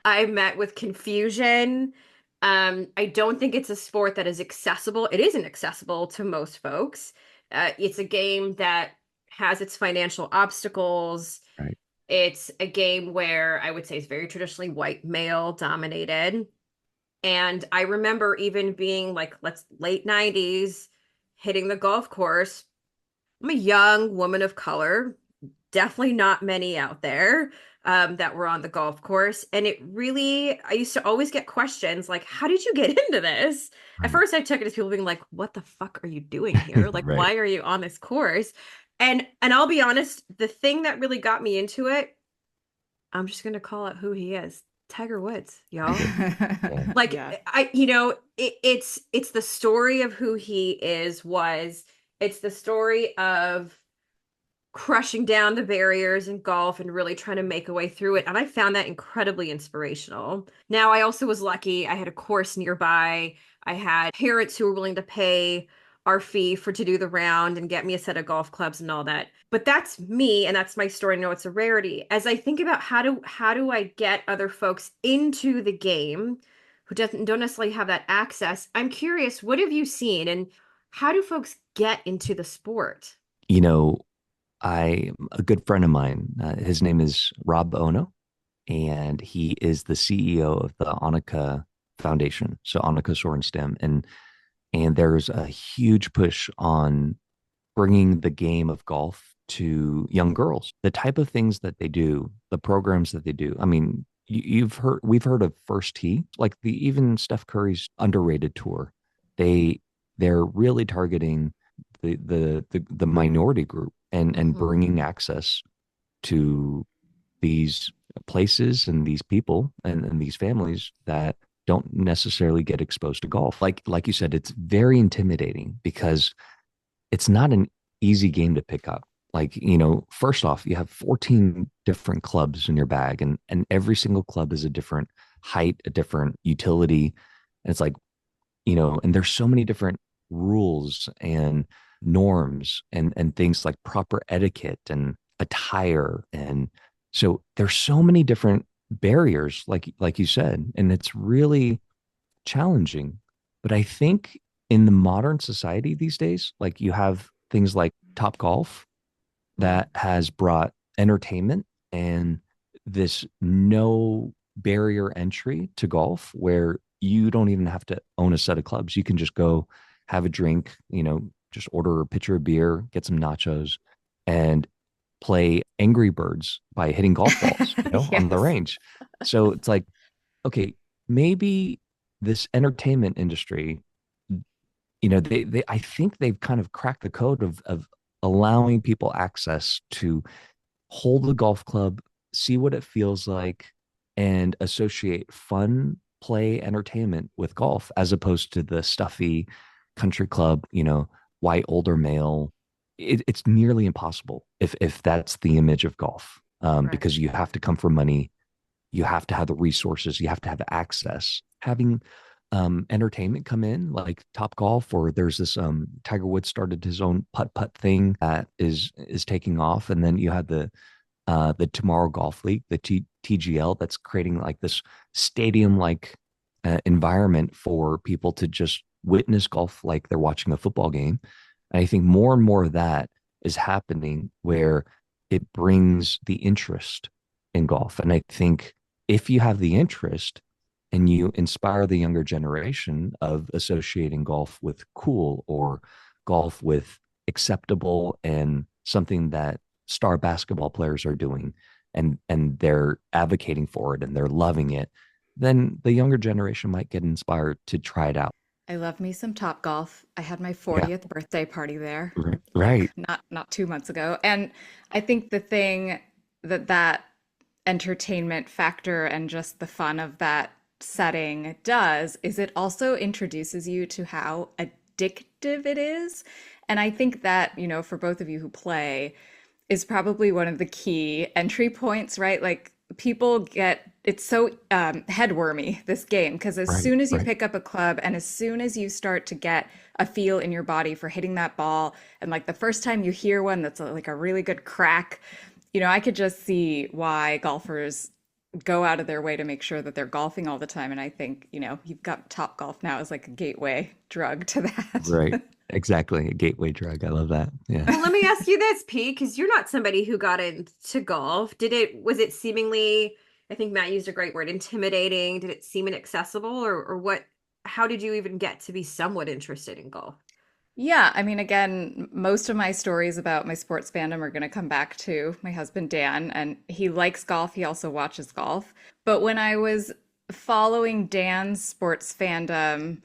Speaker 2: I'm met with confusion. I don't think it's a sport that is accessible. It isn't accessible to most folks. It's a game that has its financial obstacles.
Speaker 3: Right.
Speaker 2: It's a game where I would say it's very traditionally white male dominated. And I remember even being like, let's late 90s, hitting the golf course. I'm a young woman of color, definitely not many out there that were on the golf course. And it really, I used to always get questions like, how did you get into this? At
Speaker 3: Right.
Speaker 2: first, I took it as people being like, what the fuck are you doing here? Like,
Speaker 3: Right.
Speaker 2: why are you on this course? And I'll be honest, the thing that really got me into it, I'm just gonna call it who he is. Tiger Woods, y'all.
Speaker 3: Yeah.
Speaker 2: Like
Speaker 1: Yeah.
Speaker 2: it's the story of who he is, was it's the story of crushing down the barriers in golf and really trying to make a way through it. And I found that incredibly inspirational. Now, I also was lucky. I had a course nearby. I had parents who were willing to pay our fee for to do the round and get me a set of golf clubs and all that. But that's me and that's my story. I know it's a rarity. As I think about how do I get other folks into the game who don't necessarily have that access, I'm curious, what have you seen and how do folks get into the sport?
Speaker 3: You know, I a good friend of mine, his name is Rob Ono, and he is the CEO of the Annika Foundation, so Annika Sorenstam, and there's a huge push on bringing the game of golf to young girls. The type of things that they do, the programs that they do. I mean, we've heard of First Tee, like the even Steph Curry's underrated tour. They they're really targeting the minority group and
Speaker 2: Mhm.
Speaker 3: bringing access to these places and these people and these families that don't necessarily get exposed to golf. Like you said, it's very intimidating because it's not an easy game to pick up. Like, first off, you have 14 different clubs in your bag, and every single club is a different height, a different utility. And it's like, and there's so many different rules and norms and things like proper etiquette and attire. And so there's so many different barriers, like you said, and it's really challenging. But I think in the modern society these days, like you have things like Top Golf
Speaker 2: Mhm.
Speaker 3: that has brought entertainment and this no barrier entry to golf where you don't even have to own a set of clubs. You can just go have a drink, just order a pitcher of beer, get some nachos, and play Angry Birds by hitting golf balls, on the
Speaker 1: Yes.
Speaker 3: range. So it's like, okay, maybe this entertainment industry, they I think they've kind of cracked the code of allowing people access to hold the golf club, see what it feels like, and associate fun play entertainment with golf as opposed to the stuffy country club, white older male. It's nearly impossible if that's the image of golf,
Speaker 2: Right.
Speaker 3: because you have to come for money, you have to have the resources, you have to have access. Having entertainment come in like Top Golf, or there's this Tiger Woods started his own putt putt thing that is taking off, and then you have the Tomorrow Golf League, the TGL, that's creating like this stadium like environment for people to just witness golf like they're watching a football game. And I think more and more of that is happening where it brings the interest in golf. And I think if you have the interest and you inspire the younger generation of associating golf with cool, or golf with acceptable and something that star basketball players are doing, and they're advocating for it and they're loving it, then the younger generation might get inspired to try it out.
Speaker 1: I love me some Top Golf. I had my
Speaker 3: Yeah.
Speaker 1: 40th birthday party there, like
Speaker 3: Right.
Speaker 1: not 2 months ago. And I think the thing that entertainment factor and just the fun of that setting does is it also introduces you to how addictive it is. And I think that, for both of you who play, is probably one of the key entry points, right? Like people get it's so headwormy, this game, because as
Speaker 3: Right.
Speaker 1: soon as you
Speaker 3: Right.
Speaker 1: pick up a club and as soon as you start to get a feel in your body for hitting that ball, and like the first time you hear one that's like a really good crack, I could just see why golfers go out of their way to make sure that they're golfing all the time. And I think, you've got Top Golf now as like a gateway drug to
Speaker 3: Right.
Speaker 1: that.
Speaker 3: Exactly. A gateway drug. I love that. Yeah.
Speaker 2: Well, let me ask you this, Pete, because you're not somebody who got into golf. Was it seemingly, I think Matt used a great word, intimidating? Did it seem inaccessible, or what? How did you even get to be somewhat interested in golf?
Speaker 1: Yeah, I mean, again, most of my stories about my sports fandom are going to come back to my husband, Dan, and he likes golf. He also watches golf. But when I was following Dan's sports fandom,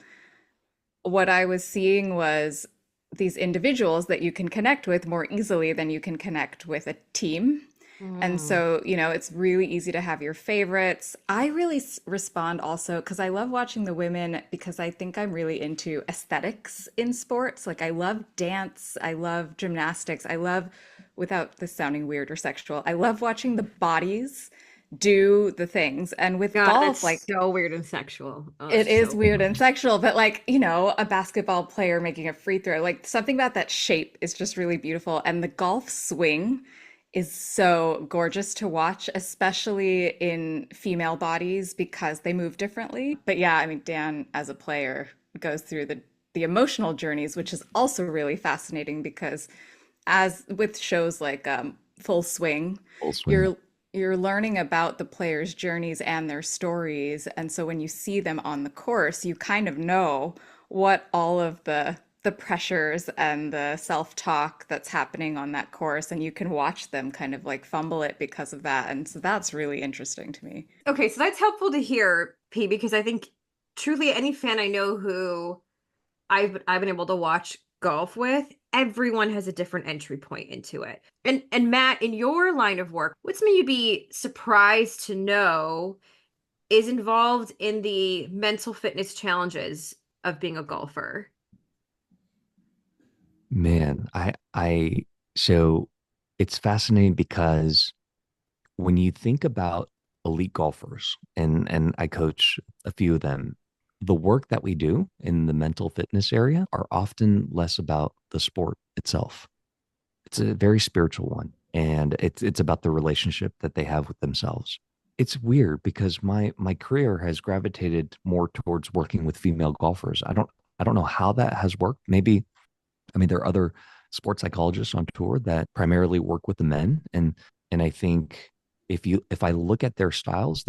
Speaker 1: what I was seeing was these individuals that you can connect with more easily than you can connect with a team. And
Speaker 2: Mm.
Speaker 1: so, it's really easy to have your favorites. I really respond also because I love watching the women because I think I'm really into aesthetics in sports. Like, I love dance, I love gymnastics, I love, without this sounding weird or sexual, I love watching the bodies do the things. And with
Speaker 2: God,
Speaker 1: golf,
Speaker 2: that's
Speaker 1: like,
Speaker 2: so weird and sexual. Oh,
Speaker 1: it
Speaker 2: it's
Speaker 1: is
Speaker 2: so
Speaker 1: weird and sexual, but like, a basketball player making a free throw, like something about that shape is just really beautiful. And the golf swing is so gorgeous to watch, especially in female bodies because they move differently. But yeah, I mean, Dan as a player goes through the emotional journeys, which is also really fascinating because as with shows like Full Swing,
Speaker 3: Full swing.
Speaker 1: you're learning about the players' journeys and their stories. And so when you see them on the course, you kind of know what all of the pressures and the self-talk that's happening on that course, and you can watch them kind of like fumble it because of that. And so that's really interesting to me.
Speaker 2: okay. So that's helpful to hear, Pete, because I think truly any fan I know who I've been able to watch golf with, everyone has a different entry point into it. And Matt, in your line of work, what's something you'd be surprised to know is involved in the mental fitness challenges of being a golfer?
Speaker 3: Man, so it's fascinating because when you think about elite golfers, and I coach a few of them, the work that we do in the mental fitness area are often less about the sport itself. It's a very spiritual one, and it's about the relationship that they have with themselves. It's weird because my career has gravitated more towards working with female golfers. I don't know how that has worked. Maybe, I mean, there are other sports psychologists on tour that primarily work with the men, and I think if I look at their styles,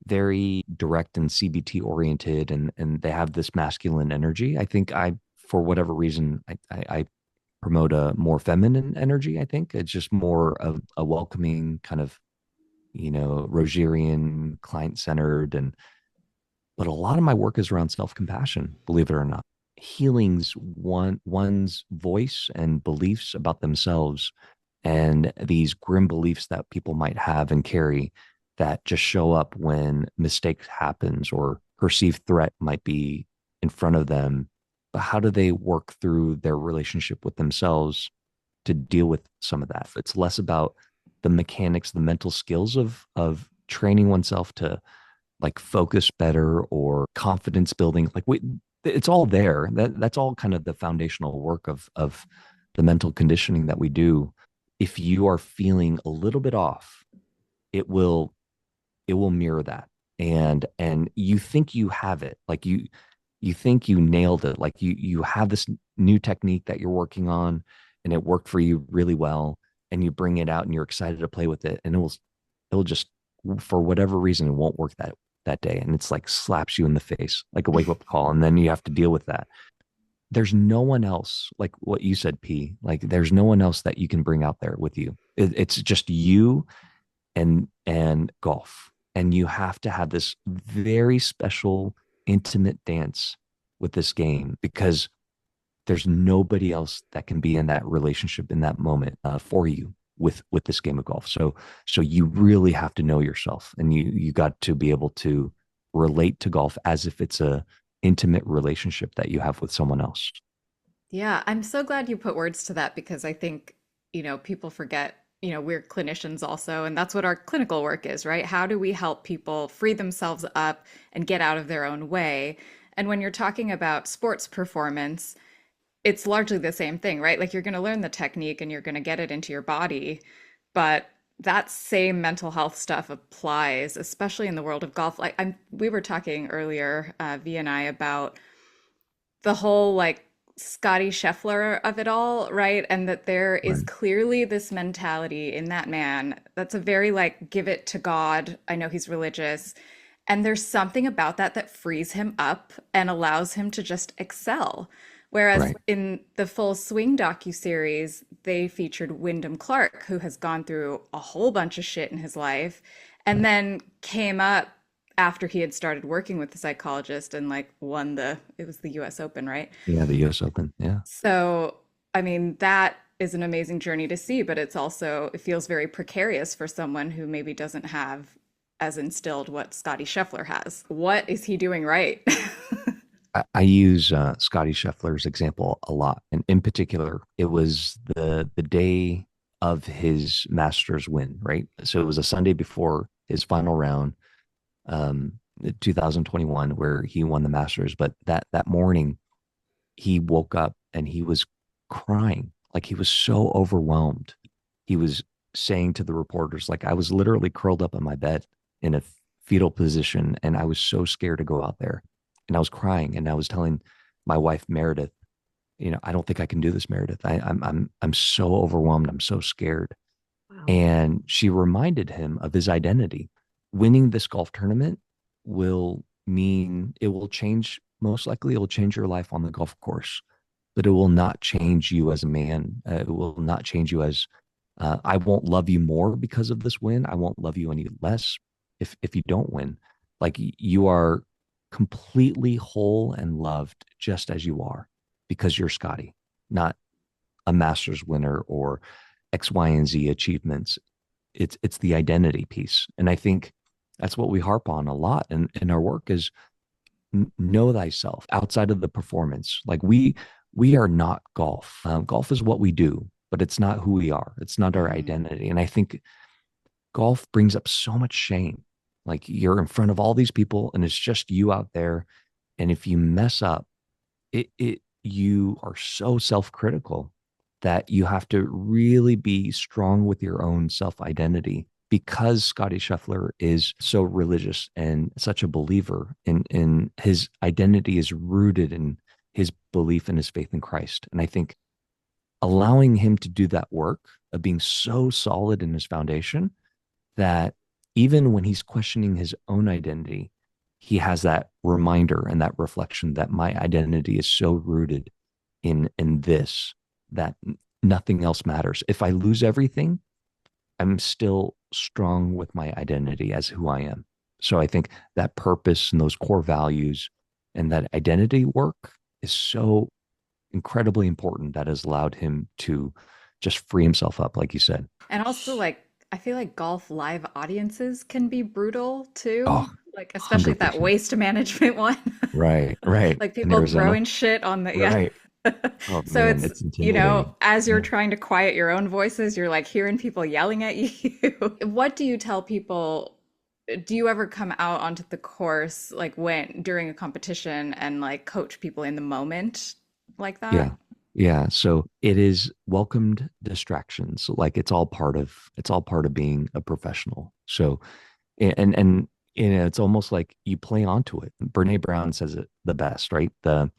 Speaker 3: very direct and CBT oriented, and they have this masculine energy. I think for whatever reason, I promote a more feminine energy. I think it's just more of a welcoming kind of, Rogerian, client centered. But a lot of my work is around self-compassion, believe it or not. Healings one's voice and beliefs about themselves, and these grim beliefs that people might have and carry that just show up when mistakes happens or perceived threat might be in front of them. But how do they work through their relationship with themselves to deal with some of that? It's less about the mechanics, the mental skills of training oneself to like focus better or confidence building. It's all there. That's all kind of the foundational work of the mental conditioning that we do. If you are feeling a little bit off, it will mirror that. And you think you have it, like you think you nailed it, like you have this new technique that you're working on and it worked for you really well, and you bring it out and you're excited to play with it, and it'll just, for whatever reason, it won't work that day, and it's like slaps you in the face like a wake up call, and then you have to deal with that. There's no one else, like what you said, P, like there's no one else that you can bring out there with you. It's just you and golf, and you have to have this very special intimate dance with this game, because there's nobody else that can be in that relationship in that moment for you with this game of golf. So you really have to know yourself, and you got to be able to relate to golf as if it's a intimate relationship that you have with someone else.
Speaker 1: Yeah, I'm so glad you put words to that because I think, people forget, we're clinicians also, and that's what our clinical work is, right? How do we help people free themselves up and get out of their own way? And when you're talking about sports performance, it's largely the same thing, right? Like you're going to learn the technique and you're going to get it into your body, but that same mental health stuff applies, especially in the world of golf. We were talking earlier, V and I, about the whole like Scotty Scheffler of it all, right? And that there is
Speaker 3: Right.
Speaker 1: clearly this mentality in that man that's a very like give it to God. I know he's religious. And there's something about that that frees him up and allows him to just excel. Whereas
Speaker 3: Right.
Speaker 1: in the Full Swing docuseries, they featured Wyndham Clark, who has gone through a whole bunch of shit in his life, and
Speaker 3: Right.
Speaker 1: then came up after he had started working with the psychologist and like won it was the US Open, right?
Speaker 3: Yeah, the US Open. Yeah.
Speaker 1: So, I mean, that is an amazing journey to see, but it feels very precarious for someone who maybe doesn't have as instilled what Scotty Scheffler has. What is he doing right?
Speaker 3: I use Scotty Scheffler's example a lot, and in particular, it was the day of his Masters win, right? So it was a Sunday before his final round, 2021, where he won the Masters. But that morning, he woke up and he was crying, like he was so overwhelmed. He was saying to the reporters, like, I was literally curled up in my bed in a fetal position, and I was so scared to go out there, and I was crying, and I was telling my wife Meredith, I don't think I can do this, Meredith. I'm so overwhelmed. I'm so scared.
Speaker 2: Wow.
Speaker 3: And she reminded him of his identity. Winning this golf tournament will mean it will change, most likely, it will change your life on the golf course, but it will not change you as a man. It will not change you as, I won't love you more because of this win. I won't love you any less if you don't win. Like you are completely whole and loved just as you are because you're Scotty, not a Masters winner or X, Y, and Z achievements. It's the identity piece, and I think that's what we harp on a lot in our work is know thyself outside of the performance. Like we are not golf. Golf is what we do, but it's not who we are. It's not our
Speaker 1: Mhm.
Speaker 3: identity. And I think golf brings up so much shame. Like you're in front of all these people, and it's just you out there. And if you mess up, it you are so self-critical that you have to really be strong with your own self-identity, because Scotty Scheffler is so religious and such a believer in his identity is rooted in his belief and his faith in Christ. And I think allowing him to do that work of being so solid in his foundation that even when he's questioning his own identity, he has that reminder and that reflection that my identity is so rooted in this that nothing else matters. If I lose everything, I'm still strong with my identity as who I am. So I think that purpose and those core values and that identity work is so incredibly important that has allowed him to just free himself up, like you said.
Speaker 1: And also, like, I feel like golf live audiences can be brutal too.
Speaker 3: Oh,
Speaker 1: Like, especially that
Speaker 3: 100%.
Speaker 1: waste management one.
Speaker 3: Right, right.
Speaker 1: Like
Speaker 3: In
Speaker 1: people
Speaker 3: Arizona.
Speaker 1: throwing shit on the, yeah.
Speaker 3: Right. Oh
Speaker 1: So
Speaker 3: man,
Speaker 1: it's,
Speaker 3: it's intimidating.
Speaker 1: as you're
Speaker 3: Yeah.
Speaker 1: trying to quiet your own voices, you're like hearing people yelling at you. What do you tell people? Do you ever come out onto the course like when during a competition and like coach people in the moment like that?
Speaker 3: Yeah. Yeah. So it is welcomed distractions. Like it's all part of being a professional. So and it's almost like you play onto it. Brene Brown says it the best, right? The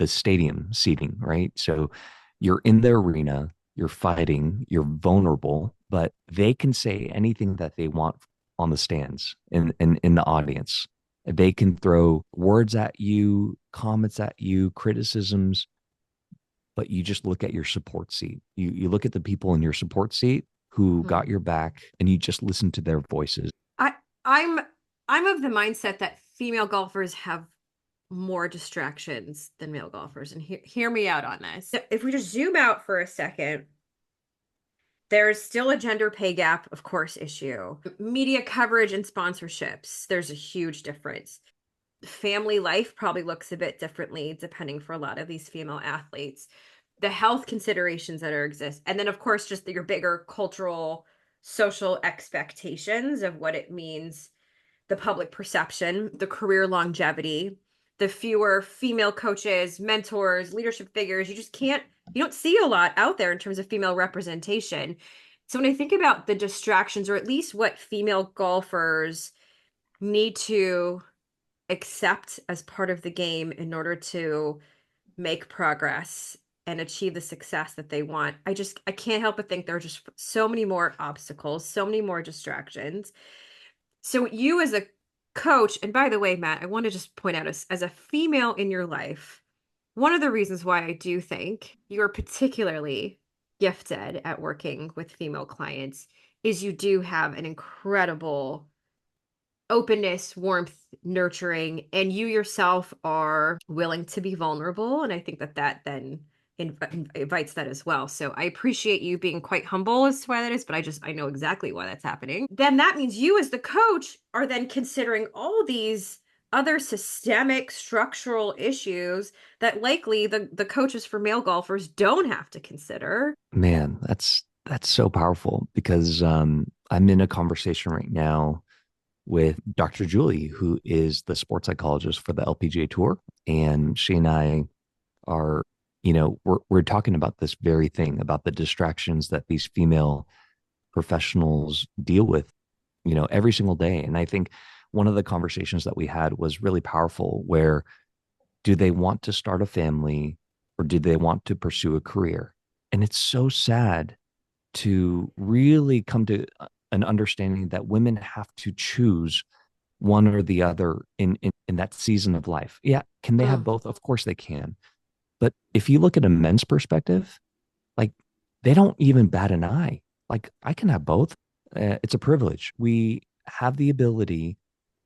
Speaker 3: stadium seating, right? So you're in the arena, you're fighting, you're vulnerable, but they can say anything that they want on the stands in the audience. They can throw words at you, comments at you, criticisms, but you just look at your support seat. You look at the people in your support seat who
Speaker 2: Mhm.
Speaker 3: got your back and you just listen to their voices.
Speaker 2: I I'm I'm of the mindset that female golfers have more distractions than male golfers, and hear me out on this. If we just zoom out for a second, there's still a gender pay gap, of course, issue. Media coverage and sponsorships, there's a huge difference. Family life probably looks a bit differently depending for a lot of these female athletes. The health considerations that are exist, and then of course just your bigger cultural, social expectations of what it means, the public perception, the career longevity, the fewer female coaches, mentors, leadership figures. You don't see a lot out there in terms of female representation. So when I think about the distractions, or at least what female golfers need to accept as part of the game in order to make progress and achieve the success that they want, I can't help but think there are just so many more obstacles, so many more distractions. So you as a coach, and by the way, Matt, I want to just point out as a female in your life, one of the reasons why I do think you're particularly gifted at working with female clients is you do have an incredible openness, warmth, nurturing, and you yourself are willing to be vulnerable. And I think that then invites that as well. So I appreciate you being quite humble as to why that is, but I know exactly why that's happening. Then that means you as the coach are then considering all these other systemic structural issues that likely the coaches for male golfers don't have to consider.
Speaker 3: Man, that's so powerful because I'm in a conversation right now with Dr. Julie, who is the sports psychologist for the LPGA Tour, and she and I are, we're talking about this very thing about the distractions that these female professionals deal with, every single day. And I think one of the conversations that we had was really powerful where do they want to start a family or do they want to pursue a career? And it's so sad to really come to an understanding that women have to choose one or the other in that season of life. Yeah. Can they have
Speaker 2: Mm.
Speaker 3: both? Of course they can. But if you look at a men's perspective, like they don't even bat an eye. Like I can have both. It's a privilege. We have the ability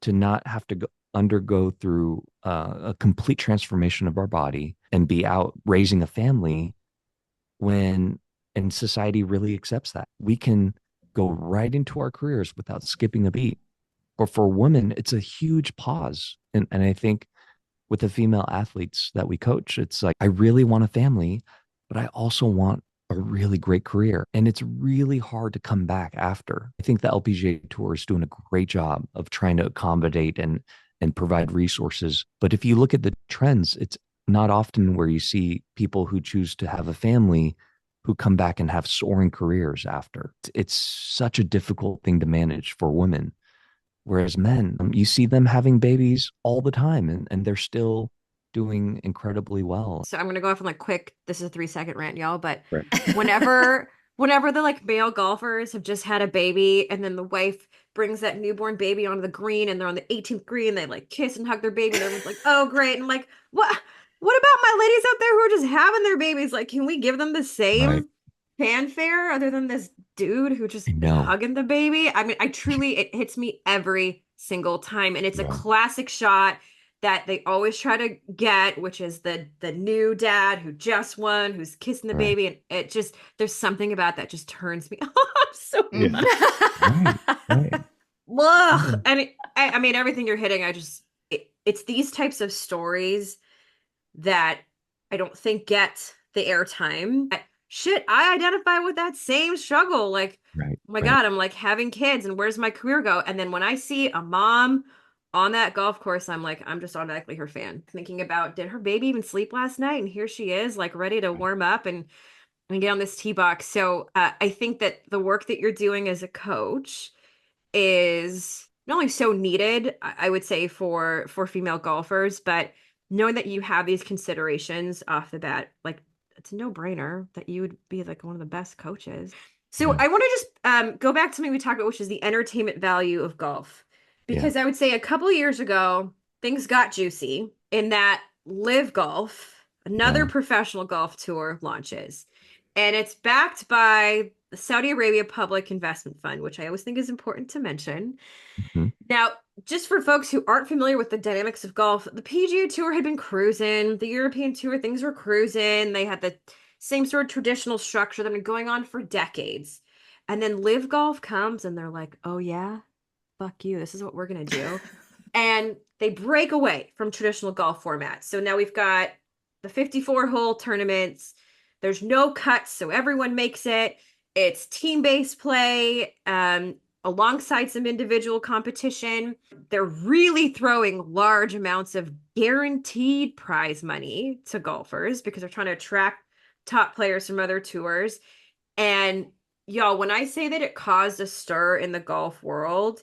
Speaker 3: to not have to undergo through a complete transformation of our body and be out raising a family when and society really accepts that. We can go right into our careers without skipping a beat. Or for women, it's a huge pause. And I think with the female athletes that we coach, it's like, I really want a family, but I also want a really great career. And it's really hard to come back after. I think the LPGA Tour is doing a great job of trying to accommodate and provide resources. But if you look at the trends, it's not often where you see people who choose to have a family who come back and have soaring careers after. It's such a difficult thing to manage for women. Whereas men, you see them having babies all the time and they're still doing incredibly well.
Speaker 2: So I'm gonna go off on like quick, this is a 3-second rant, y'all, but
Speaker 3: Right.
Speaker 2: whenever whenever the like male golfers have just had a baby and then the wife brings that newborn baby onto the green, and they're on the 18th green. They like kiss and hug their baby, and everyone's like, "Oh, great!" And I'm like, "What? What about my ladies out there who are just having their babies? Like, can we give them the
Speaker 3: Right.
Speaker 2: same fanfare other than this dude who just
Speaker 3: I know.
Speaker 2: hugging the baby?" I mean, I truly, it hits me every single time, and it's a
Speaker 3: Yeah.
Speaker 2: classic shot that they always try to get, which is the new dad who just won, who's kissing the
Speaker 3: Right.
Speaker 2: baby, and it just, there's something about that just turns me off so
Speaker 1: Mm.
Speaker 3: Yeah. Right. Right. Yeah.
Speaker 2: ugh. And I mean, everything you're hitting, it's these types of stories that I don't think get the airtime. Shit, I identify with that same struggle. Like,
Speaker 3: Right.
Speaker 2: oh my
Speaker 3: Right.
Speaker 2: God, I'm like having kids and where's my career go? And then when I see a mom on that golf course, I'm like, I'm just automatically her fan. Thinking about, did her baby even sleep last night? And here she is, like ready to warm up and get on this tee box. So I think that the work that you're doing as a coach is not only so needed, I would say, for female golfers, but knowing that you have these considerations off the bat, like it's a no-brainer that you would be like one of the best coaches. So
Speaker 3: Yeah.
Speaker 2: I want to just go back to something we talked about, which is the entertainment value of golf.
Speaker 3: Yeah.
Speaker 2: Because I would say a couple of years ago, things got juicy in that Live Golf, another
Speaker 3: Yeah.
Speaker 2: professional golf tour, launches. And it's backed by the Saudi Arabia Public Investment Fund, which I always think is important to mention.
Speaker 3: Mhm.
Speaker 2: Now, just for folks who aren't familiar with the dynamics of golf, the PGA Tour had been cruising, the European Tour, things were cruising. They had the same sort of traditional structure that had been going on for decades. And then Live Golf comes and they're like, oh, yeah, fuck you. This is what we're going to do. And they break away from traditional golf formats. So now we've got the 54 hole tournaments. There's no cuts, so everyone makes it. It's team-based play, alongside some individual competition. They're really throwing large amounts of guaranteed prize money to golfers because they're trying to attract top players from other tours. And y'all, when I say that it caused a stir in the golf world,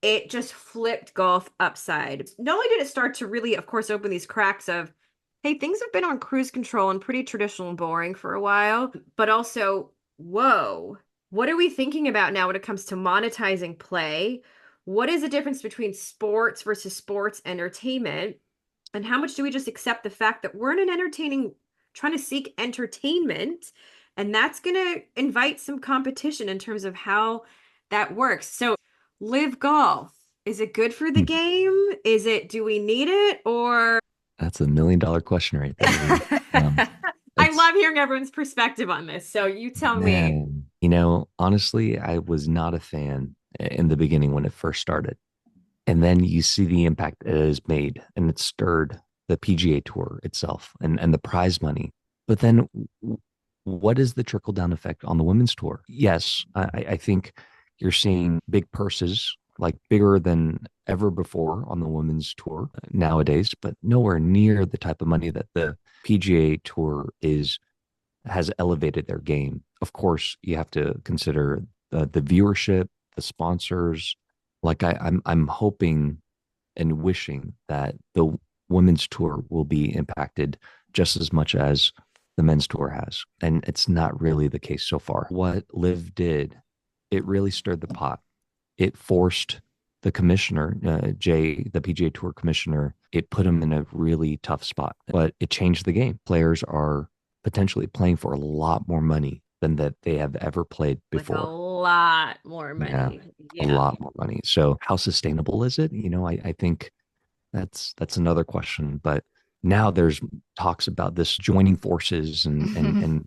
Speaker 2: it just flipped golf upside. Not only did it start to really, of course, open these cracks of, hey, things have been on cruise control and pretty traditional and boring for a while, but also, whoa, what are we thinking about now when it comes to monetizing play? What is the difference between sports versus sports entertainment? And how much do we just accept the fact that we're in an entertaining, trying to seek entertainment, and that's going to invite some competition in terms of how that works. So, Live Golf, is it good for the
Speaker 3: Hmm.
Speaker 2: game? Is it, do we need it? Or
Speaker 3: That's $1 million question right there, Lee.
Speaker 2: I
Speaker 3: It's
Speaker 2: love hearing everyone's perspective on this. So you tell me.
Speaker 3: man, honestly, I was not a fan in the beginning when it first started. And then you see the impact it has made, and it stirred the PGA Tour itself and the prize money. But then what is the trickle down effect on the women's tour? Yes, I think you're seeing big purses, like bigger than ever before on the women's tour nowadays, but nowhere near the type of money that the PGA Tour is has elevated their game. Of course, you have to consider the viewership, the sponsors. Like I'm hoping and wishing that the women's tour will be impacted just as much as the men's tour has. And it's not really the case so far. What Liv did, it really stirred the pot. It forced the commissioner, Jay, the PGA Tour commissioner, it put him in a really tough spot, but it changed the game. Players are potentially playing for a lot more money than that they have ever played
Speaker 2: Like a
Speaker 3: before.
Speaker 2: lot more
Speaker 3: Yeah,
Speaker 2: money.
Speaker 3: a
Speaker 2: Yeah.
Speaker 3: lot more money. So how sustainable is it? I think that's another question. But now there's talks about this joining forces and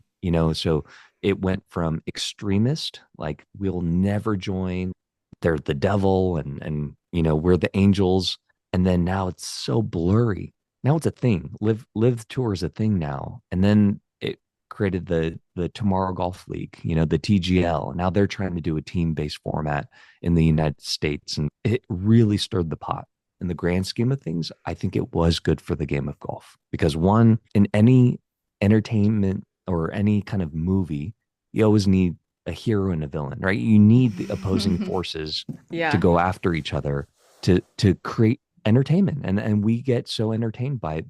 Speaker 3: so it went from extremist, like we'll never join, they're the devil and we're the angels. And then now it's so blurry. Now it's a thing. Live tour is a thing now. And then it created the Tomorrow Golf League, the TGL. Now they're trying to do a team-based format in the United States. And it really stirred the pot. In the grand scheme of things, I think it was good for the game of golf because one, in any entertainment or any kind of movie, you always need a hero and a villain, right? You need the opposing forces to
Speaker 1: Yeah.
Speaker 3: go after each other to create entertainment. And we get so entertained by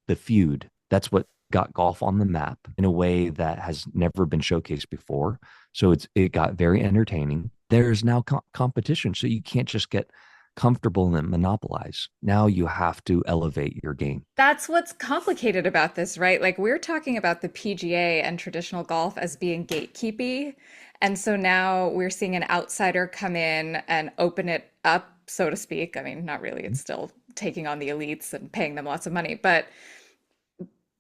Speaker 3: the feud. That's what got golf on the map in a way that has never been showcased before. So it got very entertaining. there's now competition. So you can't just get comfortable and monopolize. Now you have to elevate your game.
Speaker 1: That's what's complicated about this, right? Like we're talking about the PGA and traditional golf as being gatekeepy. And so now we're seeing an outsider come in and open it up, so to speak. I mean, not really, it's still taking on the elites and paying them lots of money. But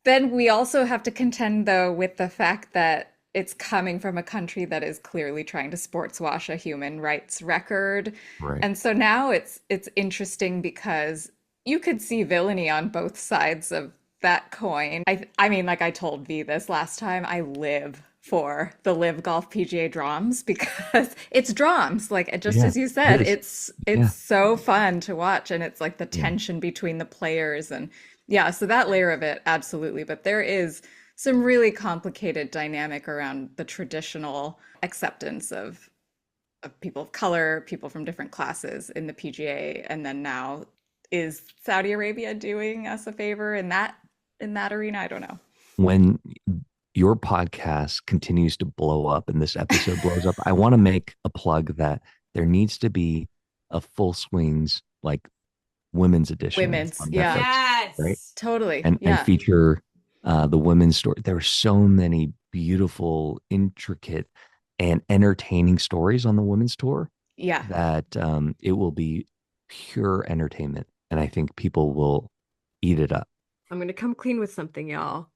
Speaker 1: then we also have to contend, though, with the fact that it's coming from a country that is clearly trying to sports wash a human rights record.
Speaker 3: Right.
Speaker 1: And so now it's interesting because you could see villainy on both sides of that coin. I mean, like I told V this last time, I live for the Live Golf PGA Droms because it's Droms. Like just
Speaker 3: Yeah,
Speaker 1: as you said,
Speaker 3: it is.
Speaker 1: it's
Speaker 3: Yeah.
Speaker 1: so fun to watch, and it's like the
Speaker 3: Yeah.
Speaker 1: tension between the players and yeah, so that layer of it, absolutely. But there is some really complicated dynamic around the traditional acceptance of people of color, people from different classes in the PGA, and then now is Saudi Arabia doing us a favor in that arena? I don't know.
Speaker 3: When your podcast continues to blow up and this episode blows up, I want to make a plug that there needs to be a Full Swings like women's edition
Speaker 1: Women's,
Speaker 3: on
Speaker 1: yeah,
Speaker 3: Netflix, right?
Speaker 2: Yes.
Speaker 1: totally,
Speaker 3: And
Speaker 1: yeah,
Speaker 3: feature the women's story. There are so many beautiful, intricate, and entertaining stories on the women's tour
Speaker 1: yeah.
Speaker 3: that it will be pure entertainment, and I think people will eat it up.
Speaker 2: I'm gonna come clean with something, y'all.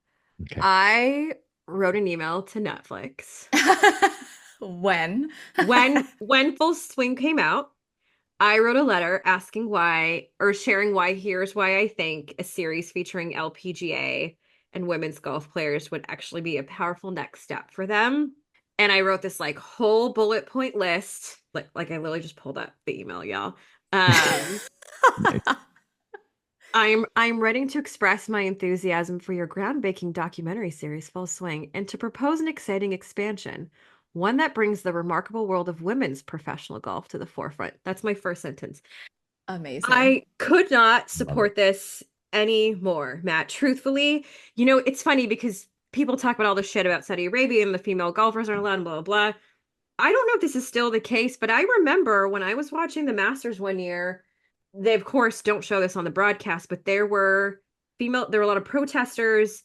Speaker 3: Okay.
Speaker 2: I wrote an email to Netflix
Speaker 1: When?
Speaker 2: when Full Swing came out. I wrote a letter asking why, or sharing why, here's why I think a series featuring LPGA and women's golf players would actually be a powerful next step for them. And I wrote this like whole bullet point list. Like I literally just pulled up the email, y'all. Um,
Speaker 3: Nice.
Speaker 2: I'm writing to express my enthusiasm for your groundbreaking documentary series, Full Swing, and to propose an exciting expansion, one that brings the remarkable world of women's professional golf to the forefront. That's my first sentence.
Speaker 1: Amazing.
Speaker 2: I could not
Speaker 3: Love it.
Speaker 2: support this anymore, Matt. Truthfully, you know, it's funny because people talk about all this shit about Saudi Arabia and the female golfers aren't allowed, and blah, blah, blah. I don't know if this is still the case, but I remember when I was watching the Masters one year, they of course don't show this on the broadcast, but there were a lot of protesters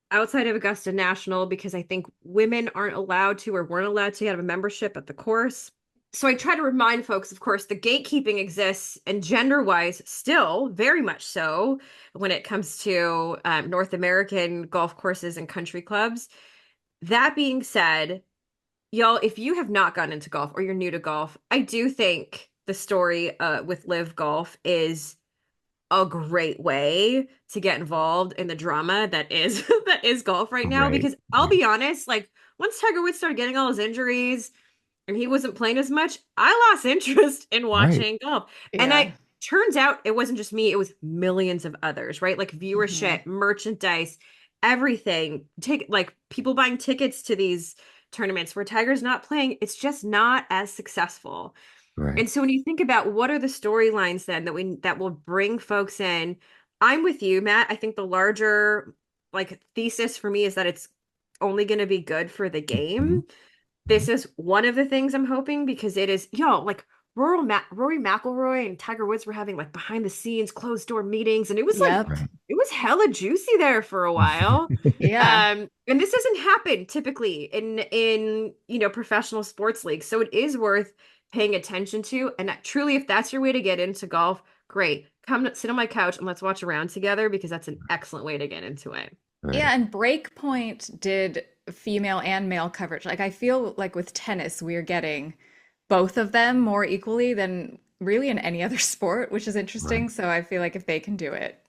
Speaker 2: outside of Augusta National because I think women aren't allowed to or weren't allowed to have a membership at the course. So I try to remind folks, of course, the gatekeeping exists and gender-wise still very much so when it comes to North American golf courses and country clubs. That being said, y'all, if you have not gotten into golf or you're new to golf, I do think the story with Live Golf is a great way to get involved in the drama that is that is golf right now.
Speaker 3: Right.
Speaker 2: Because I'll
Speaker 3: Right.
Speaker 2: be honest, like once Tiger Woods started getting all his injuries and he wasn't playing as much, I lost interest in
Speaker 3: Right.
Speaker 2: watching golf. And
Speaker 1: Yeah.
Speaker 2: I turns out it wasn't just me, it was millions of others, right? Like
Speaker 1: Mhm.
Speaker 2: viewership, merchandise, everything. Take like people buying tickets to these tournaments where Tiger's not playing, it's just not as successful.
Speaker 3: Right.
Speaker 2: And so when you think about what are the storylines then that will bring folks in, I'm with you, Matt. I think the larger like thesis for me is that it's only going to be good for the
Speaker 3: Mhm.
Speaker 2: game.
Speaker 3: Mhm.
Speaker 2: This is one of the things I'm hoping because it is, like Rory McIlroy and Tiger Woods were having like behind the scenes closed door meetings, and it was like
Speaker 1: Yep.
Speaker 3: Right.
Speaker 2: it was hella juicy there for a while.
Speaker 1: Yeah.
Speaker 2: And this doesn't happen typically in professional sports leagues, so it is worth paying attention to. And truly, if that's your way to get into golf, great. Come sit on my couch and let's watch a round together because that's an excellent way to get into it.
Speaker 1: Yeah,
Speaker 3: Right.
Speaker 1: and Breakpoint did female and male coverage. Like I feel like with tennis, we're getting both of them more equally than really in any other sport, which is
Speaker 3: Right.
Speaker 1: interesting. So I feel like if they can do it,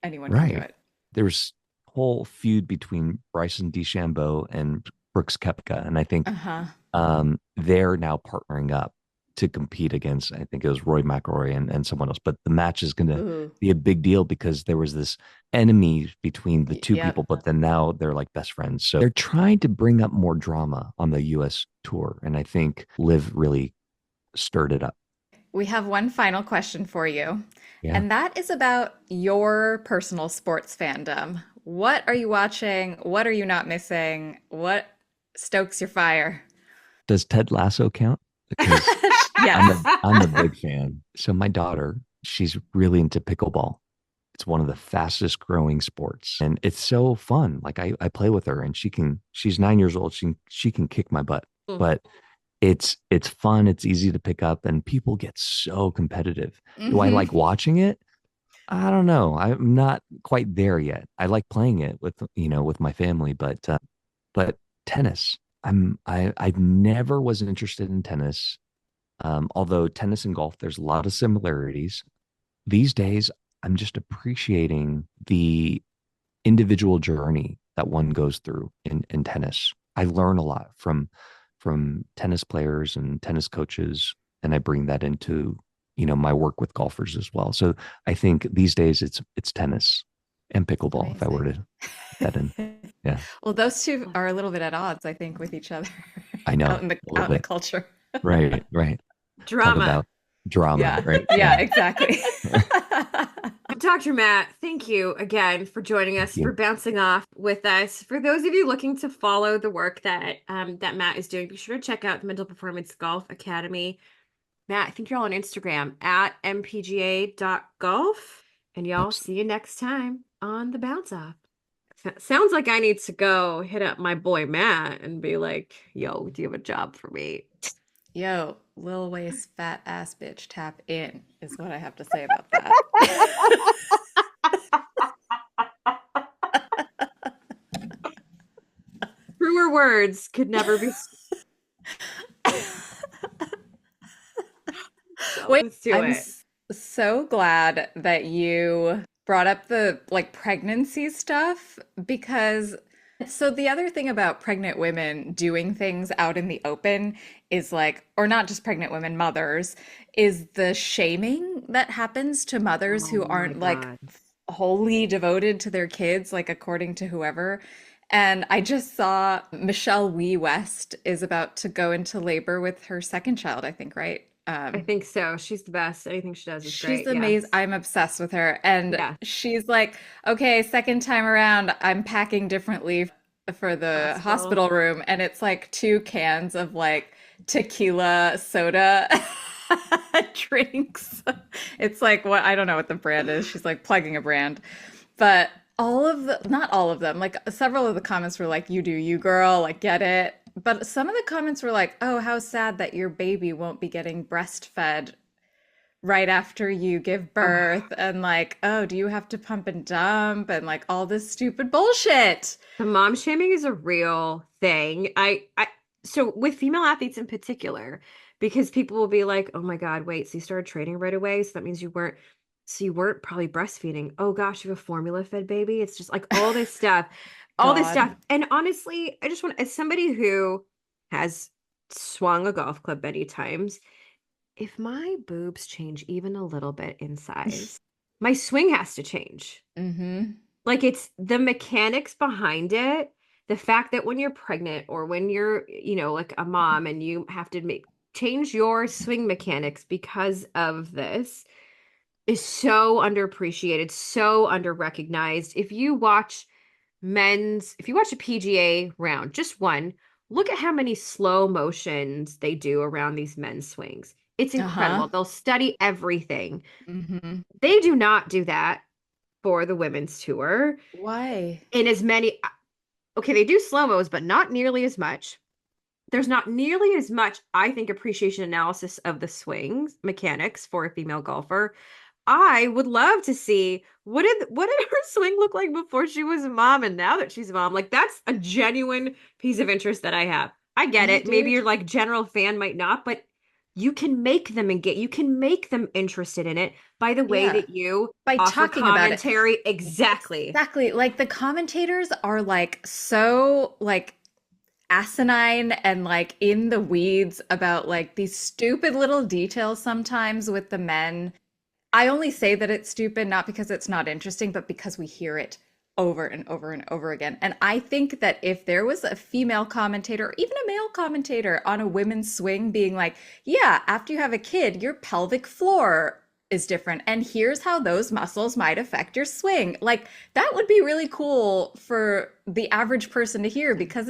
Speaker 1: anyone can do
Speaker 3: Right.
Speaker 1: it.
Speaker 3: There's a whole feud between Bryson DeChambeau and Brooks Koepka, and I think
Speaker 1: Uh-huh.
Speaker 3: they're now partnering up to compete against, I think it was Roy McIlroy and someone else. But the match is going to
Speaker 1: Ooh.
Speaker 3: be a big deal because there was this enemy between the two
Speaker 1: Yep.
Speaker 3: people, but then now they're like best friends. So they're trying to bring up more drama on the US tour. And I think Liv really stirred it up.
Speaker 1: We have one final question for you,
Speaker 3: Yeah.
Speaker 1: and that is about your personal sports fandom. What are you watching? What are you not missing? What stokes your fire?
Speaker 3: Does Ted Lasso count? because
Speaker 1: Yes.
Speaker 3: I'm a big fan. So my daughter, she's really into pickleball. It's one of the fastest growing sports, and it's so fun. Like I play with her, and she's 9 years old. She can kick my butt,
Speaker 2: Mm.
Speaker 3: but it's fun. It's easy to pick up, and people get so competitive. Do I
Speaker 1: Hmm.
Speaker 3: like watching it? I don't know. I'm not quite there yet. I like playing it with with my family, but tennis. I never was interested in tennis. Although tennis and golf, there's a lot of similarities. These days, I'm just appreciating the individual journey that one goes through in tennis. I learn a lot from tennis players and tennis coaches, and I bring that into my work with golfers as well. So I think these days it's tennis and pickleball if I were
Speaker 1: Amazing.
Speaker 3: to put that in. Yeah,
Speaker 1: Well, those two are a little bit at odds, I think, with each other
Speaker 3: I know
Speaker 1: out in the
Speaker 3: a little bit.
Speaker 1: culture.
Speaker 3: Right, right. Talk
Speaker 2: Drama.
Speaker 3: about drama,
Speaker 1: Yeah.
Speaker 3: right?
Speaker 1: Yeah,
Speaker 3: Yeah.
Speaker 1: exactly.
Speaker 2: Dr. Matt, thank you again for joining
Speaker 3: Thank
Speaker 2: us, for
Speaker 3: you.
Speaker 2: bouncing off with us. For those of you looking to follow the work that Matt is doing, be sure to check out the Mental Performance Golf Academy. Matt, I think you're all on Instagram at mpga.golf. And y'all see you next time on the Bounce Off. Sounds like I need to go hit up my boy Matt and be like, yo, do you have a job for me?
Speaker 1: Yo, Lil Waist fat ass bitch tap in is what I have to say about that.
Speaker 2: Truer words could never be. So
Speaker 1: Wait,
Speaker 2: let's do
Speaker 1: I'm
Speaker 2: it.
Speaker 1: so glad that you brought up the like pregnancy stuff because so the other thing about pregnant women doing things out in the open is like, or not just pregnant women, mothers, is the shaming that happens to mothers
Speaker 2: Oh
Speaker 1: who
Speaker 2: my
Speaker 1: aren't like
Speaker 2: God.
Speaker 1: wholly devoted to their kids, like according to whoever. And I just saw Michelle Wee West is about to go into labor with her second child, I think, right?
Speaker 2: I think so. She's the best. Anything she does is
Speaker 1: She's
Speaker 2: great.
Speaker 1: amazing.
Speaker 2: Yes.
Speaker 1: I'm obsessed with her. And
Speaker 2: Yeah.
Speaker 1: she's like, okay, second time around, I'm packing differently for the
Speaker 2: Hospital.
Speaker 1: hospital room. And it's like 2 cans of like tequila soda drinks. It's like what I don't know what the brand is. She's like plugging a brand. But all of the, not all of them, like several of the comments were like, you do you, girl, like get it. But some of the comments were like, oh, how sad that your baby won't be getting breastfed right after you give
Speaker 2: Oh,
Speaker 1: birth and like, oh, do you have to pump and dump and like all this stupid bullshit.
Speaker 2: the mom shaming is a real thing. So with female athletes in particular, because people will be like, "Oh my God, wait, so you started training right away? So that means so you weren't probably breastfeeding. Oh gosh, you have a formula fed baby." It's just like all this
Speaker 1: God.
Speaker 2: stuff. And honestly, I just want, as somebody who has swung a golf club many times, if my boobs change even a little bit in size, my swing has to change.
Speaker 1: Mm-hmm.
Speaker 2: Like it's the mechanics behind it, the fact that when you're pregnant or when you're, like a mom and you have to make change your swing mechanics because of this is so underappreciated, so underrecognized. If you watch a PGA round, just one, look at how many slow motions they do around these men's swings. It's
Speaker 1: Uh-huh.
Speaker 2: incredible. They'll study everything.
Speaker 1: Mm-hmm.
Speaker 2: They do not do that for the women's tour
Speaker 1: Why?
Speaker 2: in as many. Okay, they do slow-mos, but not nearly as much. There's not nearly as much, I think, appreciation analysis of the swings mechanics for a female golfer. I would love to see what did her swing look like before she was a mom and now that she's a mom. Like that's a genuine piece of interest that I have. I get
Speaker 1: Yeah,
Speaker 2: it. Maybe
Speaker 1: dude.
Speaker 2: your like general fan might not, but you can make them interested in it by the way
Speaker 1: Yeah.
Speaker 2: that you
Speaker 1: By
Speaker 2: offer
Speaker 1: talking about it.
Speaker 2: commentary. Exactly.
Speaker 1: Exactly. Like the commentators are like so like asinine and like in the weeds about like these stupid little details sometimes with the men. I only say that it's stupid not because it's not interesting, but because we hear it over and over and over again. And I think that if there was a female commentator, or even a male commentator on a women's swing being like, yeah, after you have a kid, your pelvic floor is different. And here's how those muscles might affect your swing. Like that would be really cool for the average person to hear because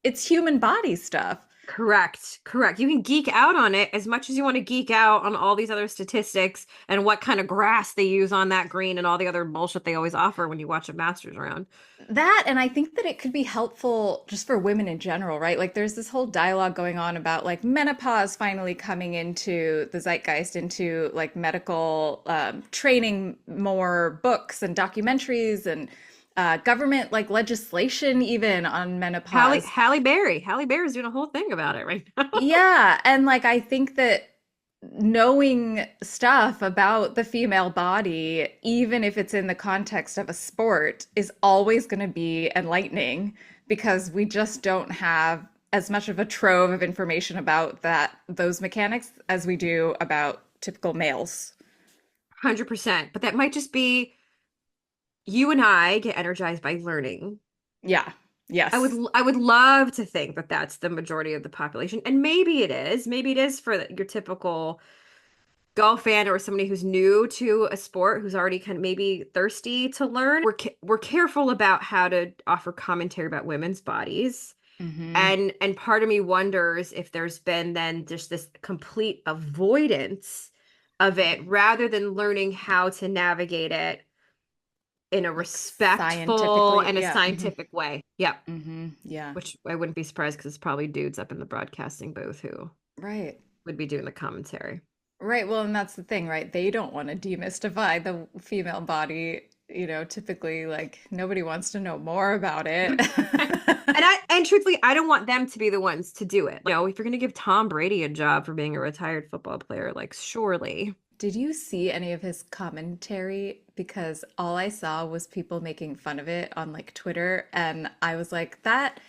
Speaker 1: it's human body stuff.
Speaker 2: Correct. Correct. You can geek out on it as much as you want to geek out on all these other statistics and what kind of grass they use on that green and all the other bullshit they always offer when you watch a Masters round.
Speaker 1: That, and I think that it could be helpful just for women in general, right? Like there's this whole dialogue going on about like menopause finally coming into the zeitgeist, into like medical training, more books and documentaries and government like legislation even on menopause.
Speaker 2: Halle Berry's doing a whole thing about it right now.
Speaker 1: Yeah, and like I think that knowing stuff about the female body, even if it's in the context of a sport, is always going to be enlightening because we just don't have as much of a trove of information about those mechanics as we do about typical males.
Speaker 2: 100%. But that might just be you and I get energized by learning.
Speaker 1: Yeah.
Speaker 2: I would
Speaker 1: Yes.
Speaker 2: I would love to think that that's the majority of the population, and maybe it is. Maybe it is for your typical golf fan or somebody who's new to a sport, who's already kind of maybe thirsty to learn. We're careful about how to offer commentary about women's bodies.
Speaker 1: Hmm.
Speaker 2: And part of me wonders if there's been then just this complete avoidance of it rather than learning how to navigate it in a
Speaker 1: Like
Speaker 2: respectful
Speaker 1: scientifically.
Speaker 2: and a
Speaker 1: Yeah. Hmm.
Speaker 2: scientific way. Yep.
Speaker 1: Hmm. Yeah.
Speaker 2: Which I wouldn't be surprised because it's probably dudes up in the broadcasting booth who
Speaker 1: Right.
Speaker 2: would be doing the commentary.
Speaker 1: Right. Well, and that's the thing, right? They don't want to demystify the female body. Typically, like nobody wants to know more about it.
Speaker 2: And truthfully, I don't want them to be the ones to do it. If you're gonna give Tom Brady a job for being a retired football player, like surely.
Speaker 1: Did you see any of his commentary? Because all I saw was people making fun of it on like Twitter, and I was like, that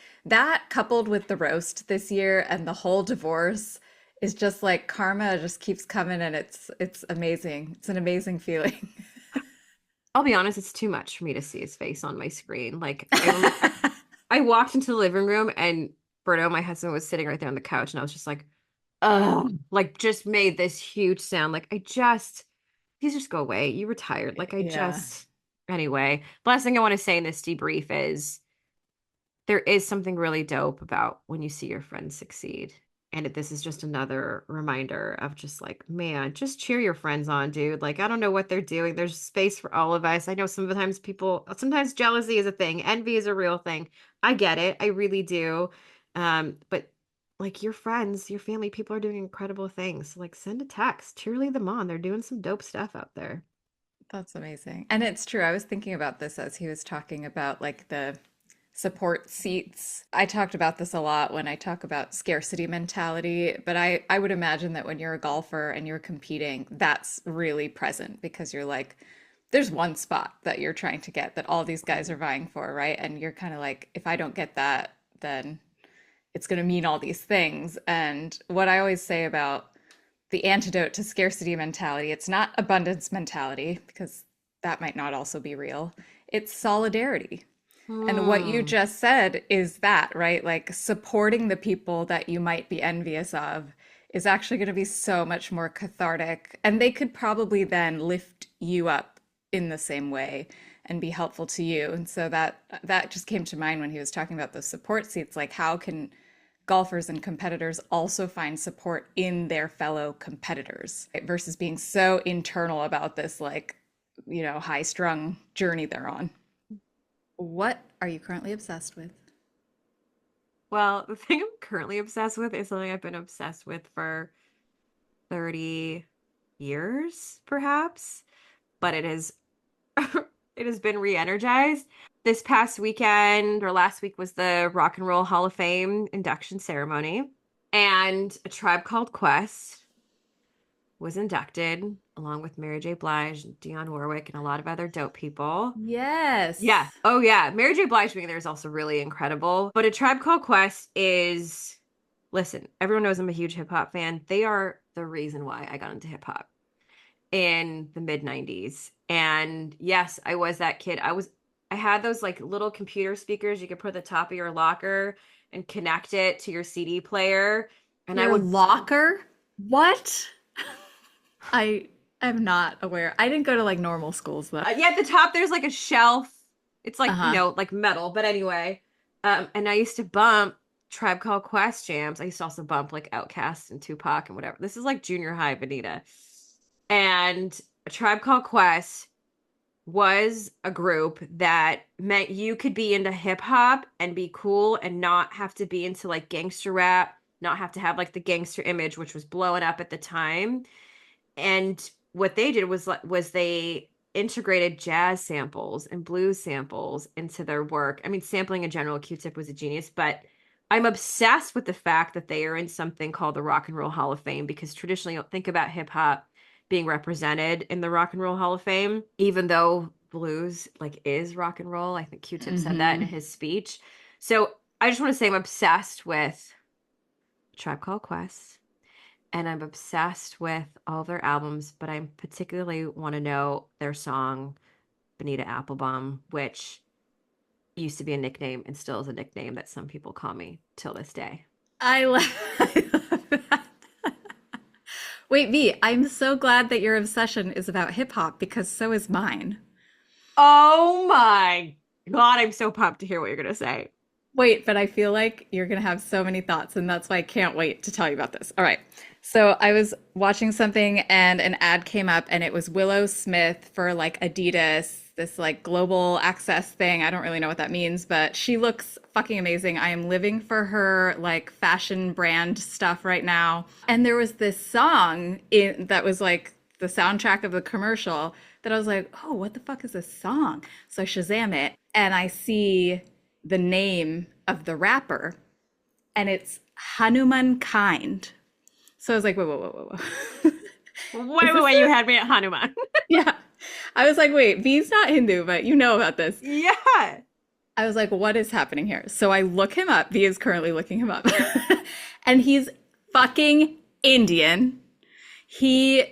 Speaker 1: coupled with the roast this year and the whole divorce is just like karma just keeps coming, and it's amazing. It's an amazing feeling.
Speaker 2: I'll be honest, it's too much for me to see his face on my screen. Like I walked into the living room and Berto, my husband, was sitting right there on the couch, and I was just like, like just made this huge sound. Like please just go away. You retired. Like
Speaker 1: Yeah.
Speaker 2: anyway. The last thing I want to say in this debrief is there is something really dope about when you see your friends succeed. And this is just another reminder of just like, man, just cheer your friends on, dude. Like, I don't know what they're doing. There's space for all of us. I know sometimes jealousy is a thing, envy is a real thing. I get it. I really do. But like your friends, your family, people are doing incredible things. Like, send a text, cheerlead them on. They're doing some dope stuff out there.
Speaker 1: That's amazing. And it's true. I was thinking about this as he was talking about like the support seats. I talked about this a lot when I talk about scarcity mentality, but I would imagine that when you're a golfer and you're competing, that's really present because you're like, there's one spot that you're trying to get that all these guys are vying for, right? And you're kind of like, if I don't get that, then it's going to mean all these things. And what I always say about the antidote to scarcity mentality, it's not abundance mentality, because that might not also be real. It's solidarity. And what you
Speaker 2: Hmm.
Speaker 1: just said is that, right? Like supporting the people that you might be envious of is actually going to be so much more cathartic. And they could probably then lift you up in the same way and be helpful to you. And so that just came to mind when he was talking about those support seats. Like how can golfers and competitors also find support in their fellow competitors, right? Versus being so internal about this, like, high strung journey they're on. What are you currently obsessed with?
Speaker 2: Well, the thing I'm currently obsessed with is something I've been obsessed with for 30 years, perhaps, but it is it has been re-energized. This past weekend or last week was the Rock and Roll Hall of Fame induction ceremony, and A Tribe Called Quest was inducted along with Mary J. Blige, Dionne Warwick, and a lot of other dope people. Yeah.
Speaker 1: Yes.
Speaker 2: Oh, yeah. Mary J. Blige being there is also really incredible. But A Tribe Called Quest is, listen, everyone knows I'm a huge hip hop fan. They are the reason why I got into hip hop in the mid 90s. And yes, I was that kid. I had those like little computer speakers you could put at the top of your locker and connect it to your CD player. And I
Speaker 1: Your
Speaker 2: would,
Speaker 1: locker? What? I am not aware. I didn't go to like normal schools though.
Speaker 2: yeah, at the top there's like a shelf. It's like,
Speaker 1: Uh-huh.
Speaker 2: like metal, but anyway. And I used to bump Tribe Called Quest jams. I used to also bump like Outkast and Tupac and whatever. This is like junior high Benita. And Tribe Called Quest was a group that meant you could be into hip hop and be cool and not have to be into like gangster rap, not have to have like the gangster image, which was blowing up at the time. And what they did was they integrated jazz samples and blues samples into their work. I mean, sampling in general, Q-Tip was a genius, but I'm obsessed with the fact that they are in something called the Rock and Roll Hall of Fame, because traditionally you don't think about hip hop being represented in the Rock and Roll Hall of Fame, even though blues like is rock and roll. I think Q-Tip said that in his speech. So I just want to say I'm obsessed with Tribe Called Quest, and I'm obsessed with all of their albums, but I particularly want to know their song Bonita Applebum, which used to be a nickname and still is a nickname that some people call me till this day.
Speaker 1: I love that. Wait, V, I'm so glad that your obsession is about hip hop because so is mine.
Speaker 2: Oh my God, I'm so pumped to hear what you're going to say.
Speaker 1: Wait, but I feel like you're going to have so many thoughts, and that's why I can't wait to tell you about this. All right. So I was watching something and an ad came up, and it was Willow Smith for like Adidas, this like global access thing. I don't really know what that means, but she looks fucking amazing. I am living for her like fashion brand stuff right now. And there was this song that was like the soundtrack of the commercial that I was like, oh, what the fuck is this song? So I Shazam it, and I see the name of the rapper, and it's Hanuman Kind. So I was like, whoa.
Speaker 2: Wait, you had me at Hanuman.
Speaker 1: Yeah. I was like, wait, V's not Hindu, but you know about this.
Speaker 2: Yeah.
Speaker 1: I was like, what is happening here? So I look him up. V is currently looking him up. And he's fucking Indian. He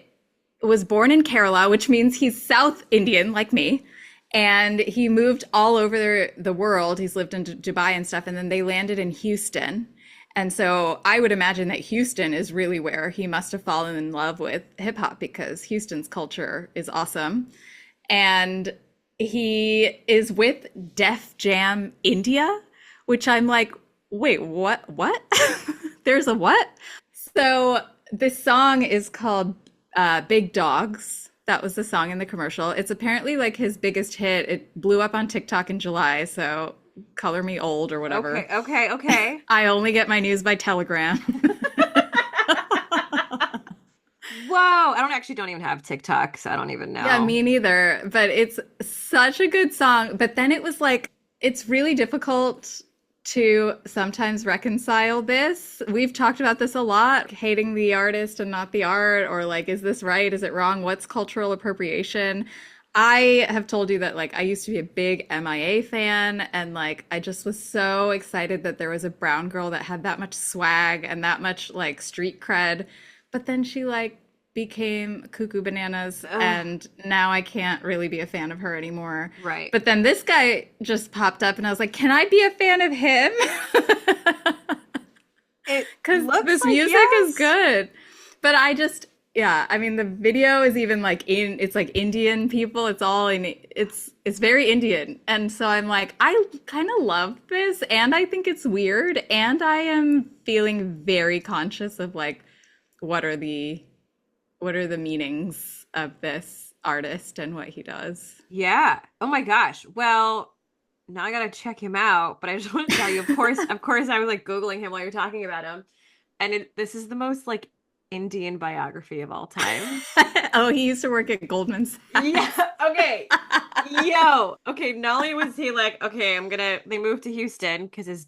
Speaker 1: was born in Kerala, which means he's South Indian, like me. And he moved all over the world. He's lived in Dubai and stuff. And then they landed in Houston. And so I would imagine that Houston is really where he must have fallen in love with hip hop, because Houston's culture is awesome. And he is with Def Jam India, which I'm like, wait, what? There's a what? So this song is called Big Dogs. That was the song in the commercial. It's apparently like his biggest hit. It blew up on TikTok in July, so color me old or whatever.
Speaker 2: Okay.
Speaker 1: I only get my news by Telegram.
Speaker 2: Whoa, don't even have TikTok, so I don't even know.
Speaker 1: Yeah, me neither. But it's such a good song. But then it was like, it's really difficult to sometimes reconcile this. We've talked about this a lot, hating the artist and not the art, or like, is this right? Is it wrong? What's cultural appropriation? I have told you that like I used to be a big MIA fan, and like I just was so excited that there was a brown girl that had that much swag and that much like street cred. But then she like became cuckoo bananas, and now I can't really be a fan of her anymore.
Speaker 2: Right.
Speaker 1: But then this guy just popped up and I was like, can I be a fan of him? Because this music is good. But I just, yeah, I mean the video is even like it's like Indian people. It's all in, it's very Indian. And so I'm like, I kind of love this, and I think it's weird, and I am feeling very conscious of like, what are the meanings of this artist and what he does.
Speaker 2: Yeah. Oh my gosh. Well, now I gotta check him out. But I just want to tell you, of course, I was like Googling him while you're talking about him. And this is the most like Indian biography of all time.
Speaker 1: Oh, he used to work at Goldman Sachs.
Speaker 2: Yeah. Okay. Yo. Okay. Not only was he like, okay, they moved to Houston because his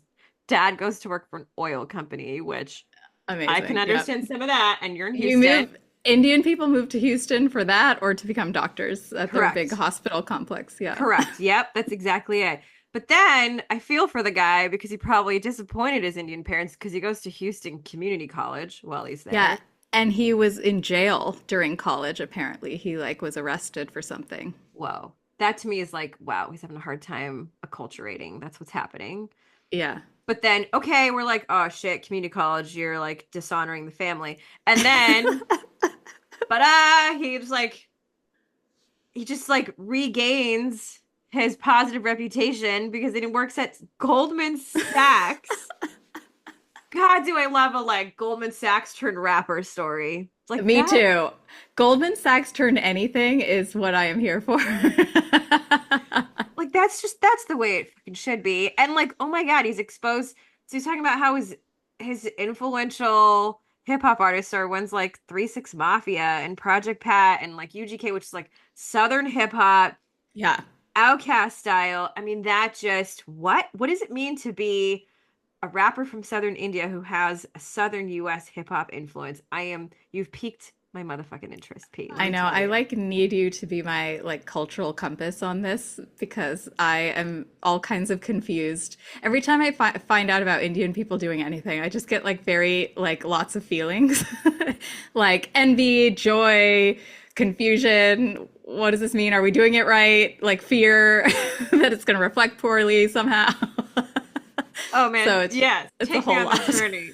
Speaker 2: dad goes to work for an oil company, which
Speaker 1: amazing.
Speaker 2: I can understand some of that. And you're in Houston.
Speaker 1: Indian people move to Houston for that, or to become doctors at their
Speaker 2: Correct.
Speaker 1: big hospital complex. Yeah.
Speaker 2: Correct. Yep. That's exactly it. But then I feel for the guy because he probably disappointed his Indian parents, because he goes to Houston Community College while he's there.
Speaker 1: Yeah. And he was in jail during college, apparently. He like was arrested for something.
Speaker 2: Whoa. That to me is like, wow, he's having a hard time acculturating. That's what's happening.
Speaker 1: Yeah.
Speaker 2: But then, okay, we're like, oh shit, community college, you're like dishonoring the family. And then, but he just like regains his positive reputation because then he works at Goldman Sachs God, do I love a like Goldman Sachs turned rapper story. It's like
Speaker 1: Me
Speaker 2: that.
Speaker 1: too. Goldman Sachs turned anything is what I am here for.
Speaker 2: Like that's the way it fucking should be. And like, oh my God, he's exposed. So he's talking about how his influential hip hop artists are ones like 3 6 Mafia and Project Pat and like UGK, which is like Southern hip hop,
Speaker 1: Yeah.
Speaker 2: Outcast style. I mean, that just what does it mean to be a rapper from Southern India who has a Southern US hip hop influence? You've piqued my motherfucking interest, Pete. Let
Speaker 1: I
Speaker 2: me
Speaker 1: know.
Speaker 2: tell
Speaker 1: I
Speaker 2: you.
Speaker 1: like need you to be my like cultural compass on this because I am all kinds of confused. Every time I find out about Indian people doing anything, I just get like very like lots of feelings. Like envy, joy, confusion. What does this mean? Are we doing it right? Like fear that it's going to reflect poorly somehow.
Speaker 2: Oh man,
Speaker 1: So
Speaker 2: yes.
Speaker 1: it's a
Speaker 2: Take me
Speaker 1: whole
Speaker 2: on the
Speaker 1: lot.
Speaker 2: journey.